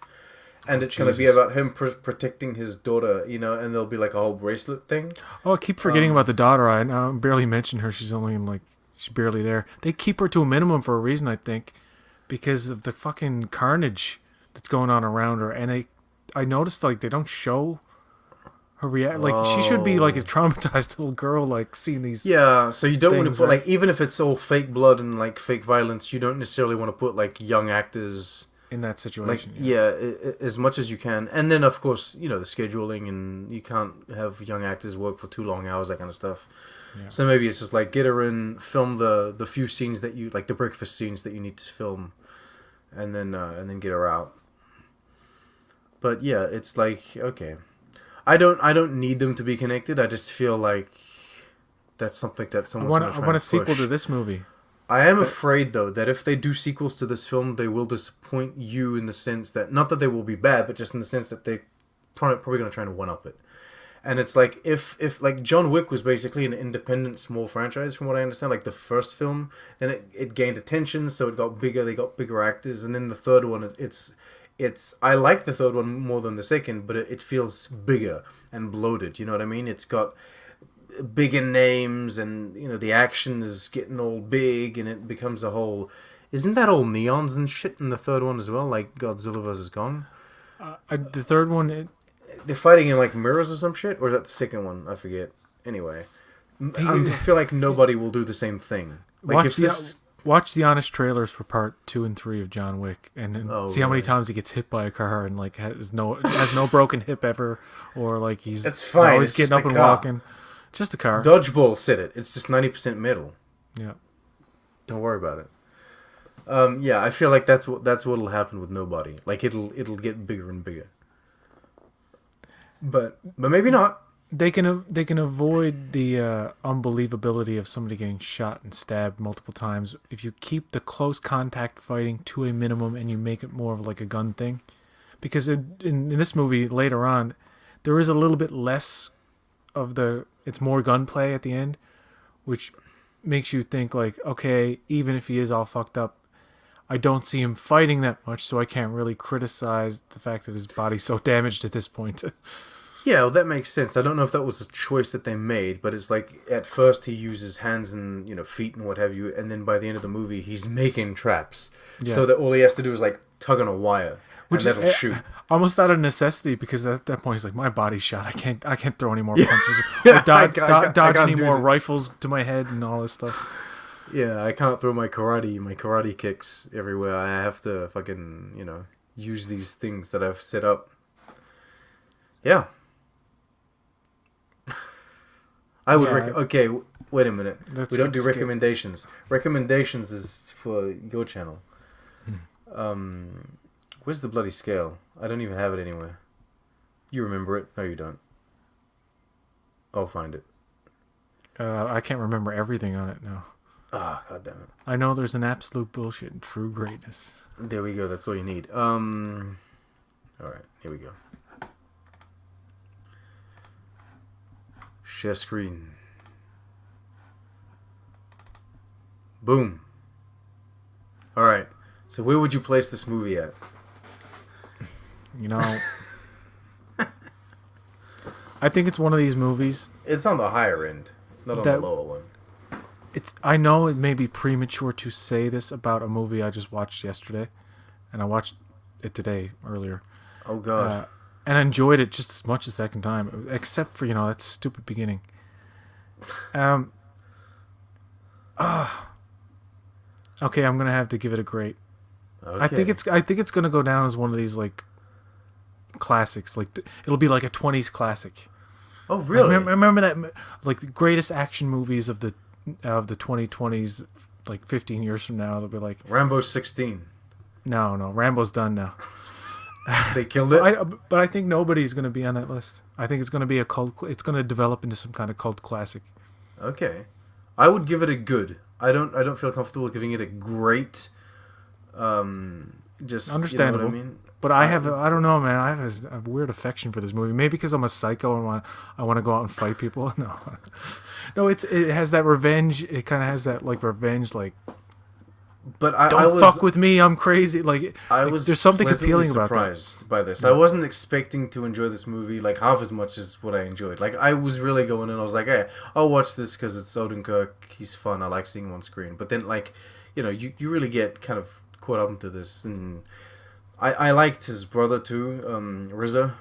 and it's gonna be about him protecting his daughter. You know, and there'll be like a whole bracelet thing.
Oh, I keep forgetting about the daughter. I barely mentioned her. She's only in she's barely there. They keep her to a minimum for a reason, I think, because of the fucking carnage that's going on around her. And I noticed like they don't show her react. Like she should be like a traumatized little girl, like seeing these.
Yeah, so you don't want to put
right?
like, even if it's all fake blood and like fake violence, you don't necessarily want to put like young actors
in that situation.
Like as much as you can, and then of course the scheduling, and you can't have young actors work for too long hours, that kind of stuff. Yeah. So maybe it's just like get her in, film the few scenes that you like, the breakfast scenes that you need to film, and then get her out. But yeah, it's like, okay, I don't need them to be connected. I just feel like that's something that someone's going to try
I want a
push.
sequel to this movie.
I am afraid though that if they do sequels to this film, they will disappoint you in the sense that, not that they will be bad, but just in the sense that they're probably going to try to one up it. And it's like if like John Wick was basically an independent small franchise, from what I understand, like the first film, then it gained attention, so it got bigger. They got bigger actors, and then the third one, it's I like the third one more than the second, but it feels bigger and bloated. You know what I mean? It's got bigger names, and the action is getting all big, and it becomes a whole. Isn't that all neons and shit in the third one as well? Like Godzilla vs Kong.
The third one,
they're fighting in like mirrors or some shit, or is that the second one? I forget. Anyway, I feel like nobody will do the same thing. Like
watch the honest trailers for part 2 and 3 of John Wick, and then see how many times he gets hit by a car and like has no broken hip ever, or like he's always getting up and walking. Just a car.
Dodgeball said it. It's just 90% metal.
Yeah.
Don't worry about it. Yeah, I feel like that's what'll happen with nobody. Like it'll get bigger and bigger. But maybe not.
They can avoid the unbelievability of somebody getting shot and stabbed multiple times if you keep the close contact fighting to a minimum and you make it more of like a gun thing. Because in this movie later on, there is a little bit less of it's more gunplay at the end, which makes you think like, okay, even if he is all fucked up, I don't see him fighting that much, so I can't really criticize the fact that his body's so damaged at this point.
Yeah, well, that makes sense. I don't know if that was a choice that they made, but it's like at first he uses hands and feet and what have you, and then by the end of the movie he's making traps, so that all he has to do is like tug on a wire, and that'll shoot.
Almost out of necessity, because at that point he's like, my body's shot. I can't throw any more punches, or dodge any more rifles to my head and all this stuff.
Yeah, I can't throw my karate kicks everywhere. I have to fucking use these things that I've set up. Yeah. I would okay, wait a minute. We don't do recommendations. Recommendations is for your channel. Where's the bloody scale? I don't even have it anywhere. You remember it? No, you don't. I'll find it.
I can't remember everything on it now.
Ah, god damn it.
I know there's an absolute bullshit and true greatness.
There we go. That's all you need. All right, here we go. Share screen. Boom. All right. So where would you place this movie at?
I think it's one of these movies.
It's on the higher end, not on the lower one.
I know it may be premature to say this about a movie I just watched yesterday, and I watched it today earlier.
Oh god.
And I enjoyed it just as much the second time, except for that stupid beginning. Okay, I'm gonna have to give it a great.
Okay.
I think it's gonna go down as one of these like classics. Like it'll be like a 20s classic.
Oh,
Like,
really?
remember that like the greatest action movies of the 2020s, like 15 years from now, they'll be like,
Rambo 16.
no, Rambo's done now.
They killed it?
But I think nobody's gonna be on that list. I think it's gonna be a cult. It's gonna develop into some kind of cult classic.
Okay. I would give it a good. I don't feel comfortable giving it a great. Just
Understandable.
You know what I mean?
But I don't know, man. I have a weird affection for this movie. Maybe because I'm a psycho and I want to go out and fight people. No, no. It has that revenge. It kind of has that like revenge, like
But
don't fuck with me. I'm crazy. Like
I was
there's something
pleasantly
appealing about that.
surprised by this. I wasn't expecting to enjoy this movie like half as much as what I enjoyed. Like I was really going in. I was like, hey, I'll watch this because it's Odenkirk. He's fun. I like seeing him on screen. But then like, you really get kind of caught up into this, and I liked his brother too, RZA.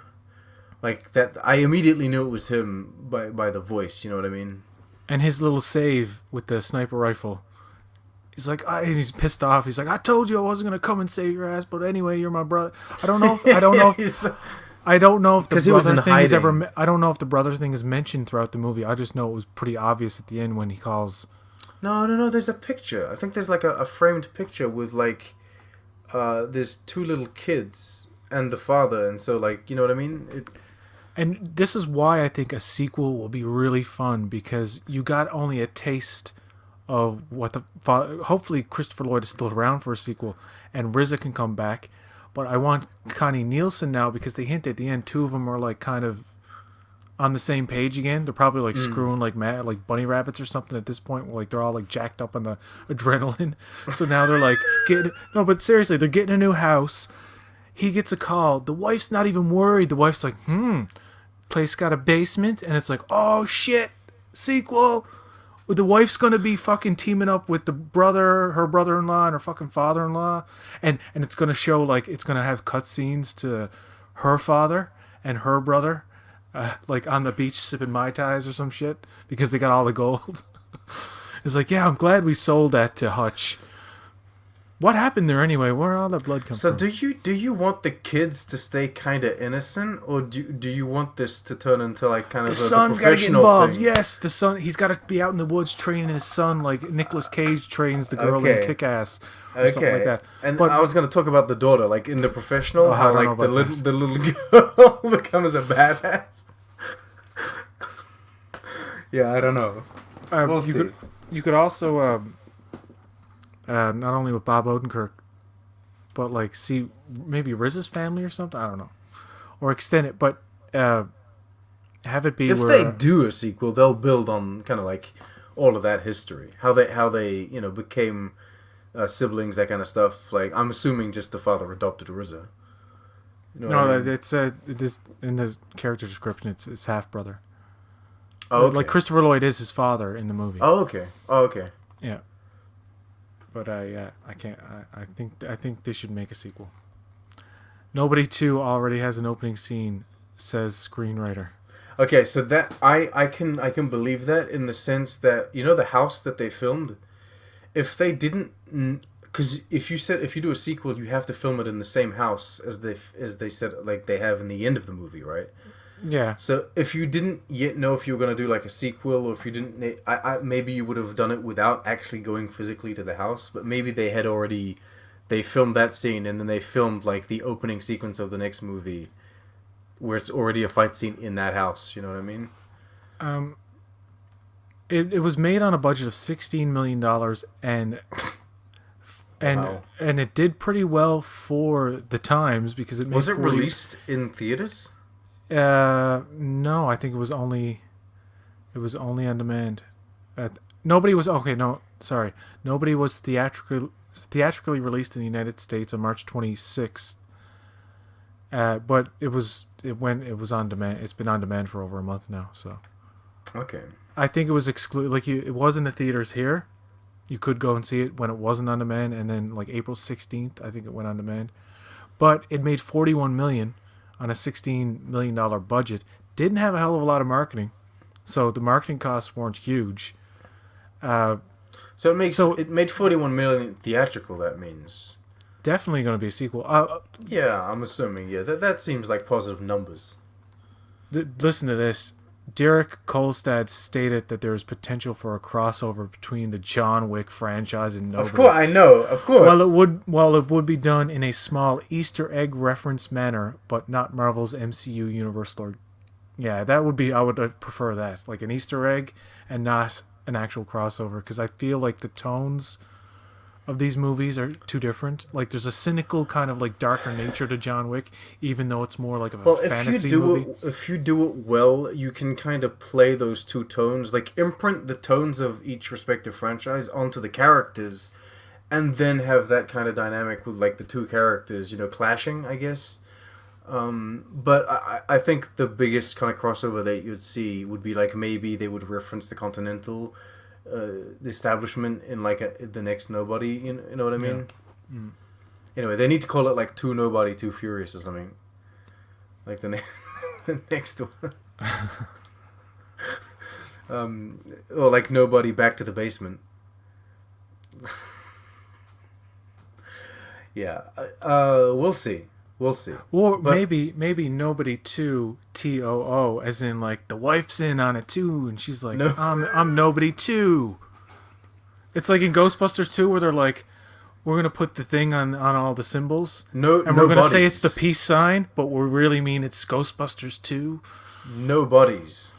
Like that, I immediately knew it was him by the voice. You know what I mean?
And his little save with the sniper rifle. He's like, and he's pissed off. He's like, I told you I wasn't gonna come and save your ass, but anyway, you're my brother. I don't know if the brother thing is ever. I don't know if the brother thing is mentioned throughout the movie. I just know it was pretty obvious at the end when he calls.
No. There's a picture. I think there's like a framed picture with like, there's two little kids and the father, and so like, you know what I mean?
And this is why I think a sequel will be really fun, because you got only a taste of what the father. Hopefully, Christopher Lloyd is still around for a sequel, and RZA can come back. But I want Connie Nielsen now, because they hint at the end two of them are like kind of on the same page again. They're probably like screwing like mad, like bunny rabbits or something at this point. Like they're all like jacked up on the adrenaline. So now they're like but seriously, they're getting a new house. He gets a call. The wife's not even worried. The wife's like, place got a basement, and it's like, oh shit, sequel. The wife's gonna be fucking teaming up with her brother-in-law, and her fucking father-in-law, and it's gonna show like it's gonna have cutscenes to her father and her brother, like on the beach sipping Mai Tais or some shit because they got all the gold. It's like, yeah, I'm glad we sold that to Hutch. What happened there anyway? Where all that blood come from?
So do you want the kids to stay kind of innocent, or do you want this to turn into like kind of
The
a
son's got to get
professional
involved.
thing?
Yes, the son. He's got to be out in the woods training his son, like Nicolas Cage trains the girl in Kick-Ass, or something like that.
And
but
I was gonna talk about the daughter, like in the professional,
I
how
don't
like
know
the
about
little girl becomes a badass. Yeah, I don't know. We'll see.
You could also not only with Bob Odenkirk, but like see maybe RZA's family or something. I don't know, or extend it, but have it be
if
where
they do a sequel, they'll build on kind of like all of that history, how they became siblings, that kind of stuff. Like I'm assuming just the father adopted RZA. You know what I mean?
It's this in the character description. It's half brother.
Oh, okay.
Like Christopher Lloyd is his father in the movie.
Oh, okay.
Yeah. But I can't. I think they should make a sequel. Nobody 2 already has an opening scene, says screenwriter.
Okay, so that I can believe that in the sense that the house that they filmed, if they didn't, because if you do a sequel, you have to film it in the same house as they said, like they have in the end of the movie, right?
Yeah.
So if you didn't yet know if you were gonna do like a sequel, or if you didn't, maybe you would have done it without actually going physically to the house. But maybe they filmed that scene, and then they filmed like the opening sequence of the next movie, where it's already a fight scene in that house. You know what I mean?
It was made on a budget of $16 million, and it did pretty well for the times because it made
was it released in theaters?
No, I think it was only on demand. Nobody was theatrically released in the United States on March 26th. But it was on demand. It's been on demand for over a month now. So,
okay.
I think it was it was in the theaters here. You could go and see it when it wasn't on demand, and then like April 16th, I think it went on demand. But it made $41 million on a $16 million budget. Didn't have a hell of a lot of marketing, so the marketing costs weren't huge.
So So it makes
So
it made 41 million theatrical. That means.
definitely going to be a sequel.
Yeah, I'm assuming. Yeah, that seems like positive numbers.
Listen to this. Derek Kolstad stated that there is potential for a crossover between the John Wick franchise and Nobody.
Of course, I know. Of course.
While it would be done in a small Easter egg reference manner, but not Marvel's MCU universal. Yeah, that would be. I would prefer that, like an Easter egg, and not an actual crossover, because I feel like the tones of these movies are too different. Like there's a cynical kind of like darker nature to John Wick, even though it's more like a fantasy movie.
If you do it well, you can kind of play those two tones, like imprint the tones of each respective franchise onto the characters, and then have that kind of dynamic with like the two characters, clashing, I guess. But I think the biggest kind of crossover that you'd see would be like maybe they would reference the Continental the establishment in like the next Nobody, you know what I mean?
Yeah. Mm.
Anyway, they need to call it like Two Nobody, Two Furious or something. Like the next one. Or like Nobody Back to the Basement. Yeah. We'll see. We'll see.
Or maybe Nobody 2 TOO, as in like the wife's in on it too, and she's like,
No.
I'm Nobody 2. It's like in Ghostbusters 2 where they're like, we're gonna put the thing on all the symbols, and we're gonna say it's the peace sign, but we really mean it's Ghostbusters 2.
Nobodies.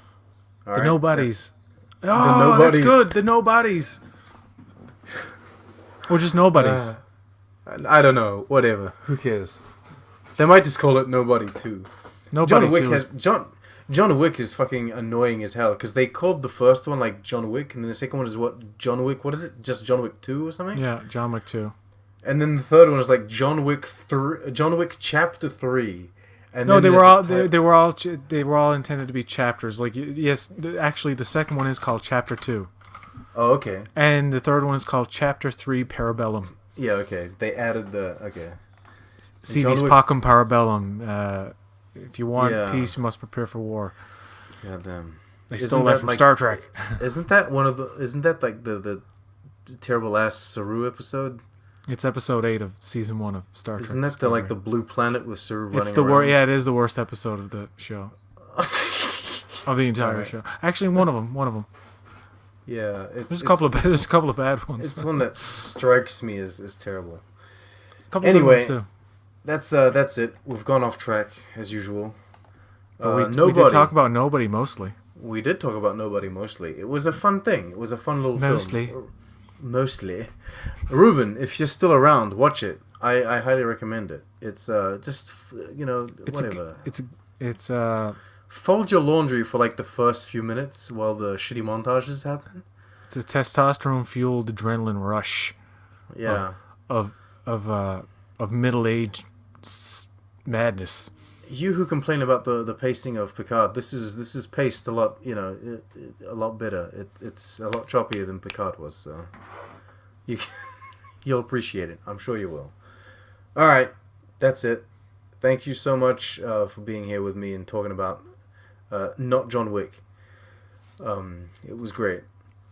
All
the
right?
Nobodies.
The
Oh, that's
Nobodies.
good. The Nobodies. Or just Nobodies.
I don't know. Whatever. Who cares? They might just call it Nobody too.
Nobody
John Wick
2
has John Wick is fucking annoying as hell because they called the first one like John Wick, and then the second one is what John Wick. What is it? Just John Wick 2 or something?
Yeah, John Wick 2.
And then the third one is like John Wick John Wick Chapter 3. And
No,
then
they were all intended to be chapters. Like yes, actually the second one is called Chapter 2.
Oh, okay.
And the third one is called Chapter 3 Parabellum.
Yeah, okay. They added the okay.
Civis
Wick-
pacem parabellum. If you want peace, you must prepare for war.
God damn.
They stole that from Star Trek.
Isn't that like the terrible ass Saru episode?
It's episode 8 of season 1 of Star Trek.
Isn't that
Discovery.
the blue planet with Saru running
It's the
around?
Yeah, it is the worst episode of the show. Of the entire show. Actually, one of them.
Yeah,
There's a couple of bad ones.
It's one that strikes me as terrible.
Anyway, good ones too.
That's it. We've gone off track as usual.
We did talk about Nobody mostly.
We did talk about Nobody mostly. It was a fun thing. It was a fun little film. Mostly. Ruben, if you're still around, watch it. I highly recommend it. It's just whatever.
It's
Fold your laundry for like the first few minutes while the shitty montages happen.
It's a testosterone fueled adrenaline rush.
Yeah.
Of middle-aged madness.
You who complain about the pacing of Picard, this is paced a lot, a lot better. It's a lot choppier than Picard was, so you'll appreciate it. I'm sure you will. All right, that's it. Thank you so much for being here with me and talking about not John Wick. It was great.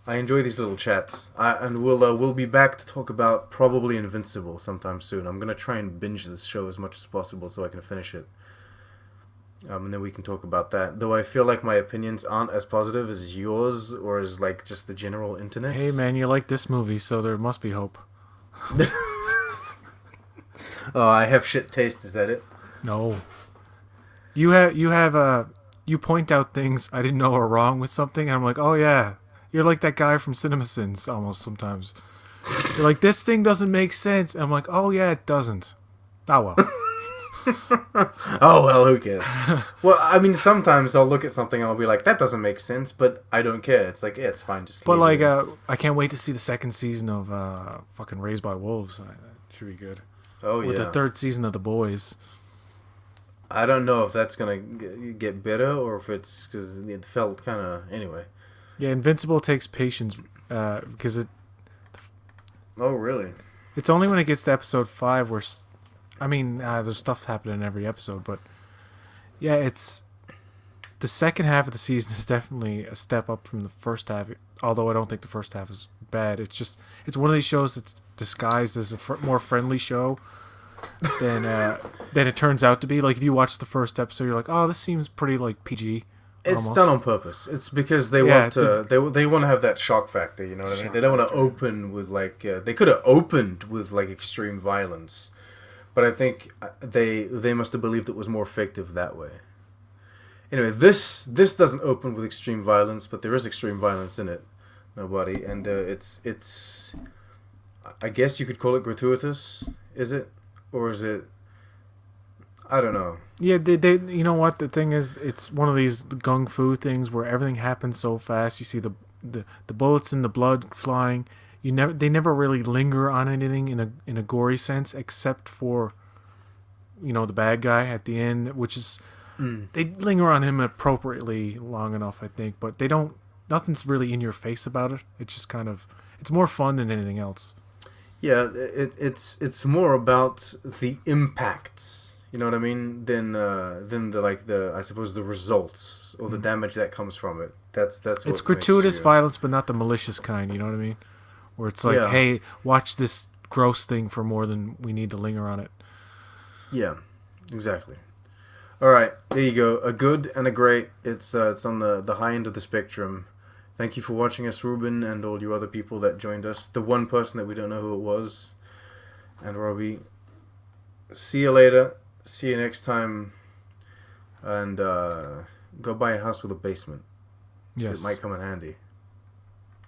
I enjoy these little chats. And we'll be back to talk about probably Invincible sometime soon. I'm gonna try and binge this show as much as possible so I can finish it. And then we can talk about that. Though I feel like my opinions aren't as positive as yours or as like just the general internet.
Hey man, you like this movie, so there must be hope.
Oh, I have shit taste. Is that it?
No. You point out things I didn't know are wrong with something, and I'm like, oh yeah, you're like that guy from CinemaSins almost sometimes. You're like, this thing doesn't make sense. And I'm like, oh yeah, it doesn't. Oh well.
Oh well, who cares? Well, I mean, sometimes I'll look at something and I'll be like, that doesn't make sense, but I don't care. It's like, yeah, it's fine. Just.
But
leave
like,
it.
I can't wait to see the second season of fucking Raised by Wolves. That should be good.
Oh
With
yeah.
the third season of The Boys.
I don't know if that's gonna get better or if it's because it felt kind of anyway.
Yeah, Invincible takes patience because it.
Oh really?
It's only when it gets to episode 5 where, there's stuff happening in every episode, but yeah, it's the second half of the season is definitely a step up from the first half. Although I don't think the first half is bad. It's one of these shows that's disguised as a more friendly show than it turns out to be. Like if you watch the first episode, you're like, oh, this seems pretty like PG.
It's
almost.
done on purpose. It's because they want to they want to have that shock factor. You know what I mean? They don't want to open with like they could have opened with like extreme violence, but I think they must have believed it was more effective that way. Anyway, this doesn't open with extreme violence, but there is extreme violence in it. Nobody, and it's I guess you could call it gratuitous. Is it, or is it? I don't know.
Yeah, they you know what the thing is? It's one of these gung fu things where everything happens so fast. You see the bullets and the blood flying. They never really linger on anything in a gory sense, except for the bad guy at the end, which is they linger on him appropriately long enough, I think, but they don't. Nothing's really in your face about it. It's just kind of it's more fun than anything else.
Yeah, it's more about the impacts. You know what I mean? Than the I suppose the results or the damage that comes from it. That's what
it's gratuitous violence, but not the malicious kind. You know what I mean? Where it's like, hey, watch this gross thing for more than we need to linger on it.
Yeah, exactly. All right, there you go. A good and a great. It's on the high end of the spectrum. Thank you for watching us, Ruben, and all you other people that joined us. The one person that we don't know who it was, and Robbie. See you later. See you next time. And go buy a house with a basement.
Yes.
It might come in handy.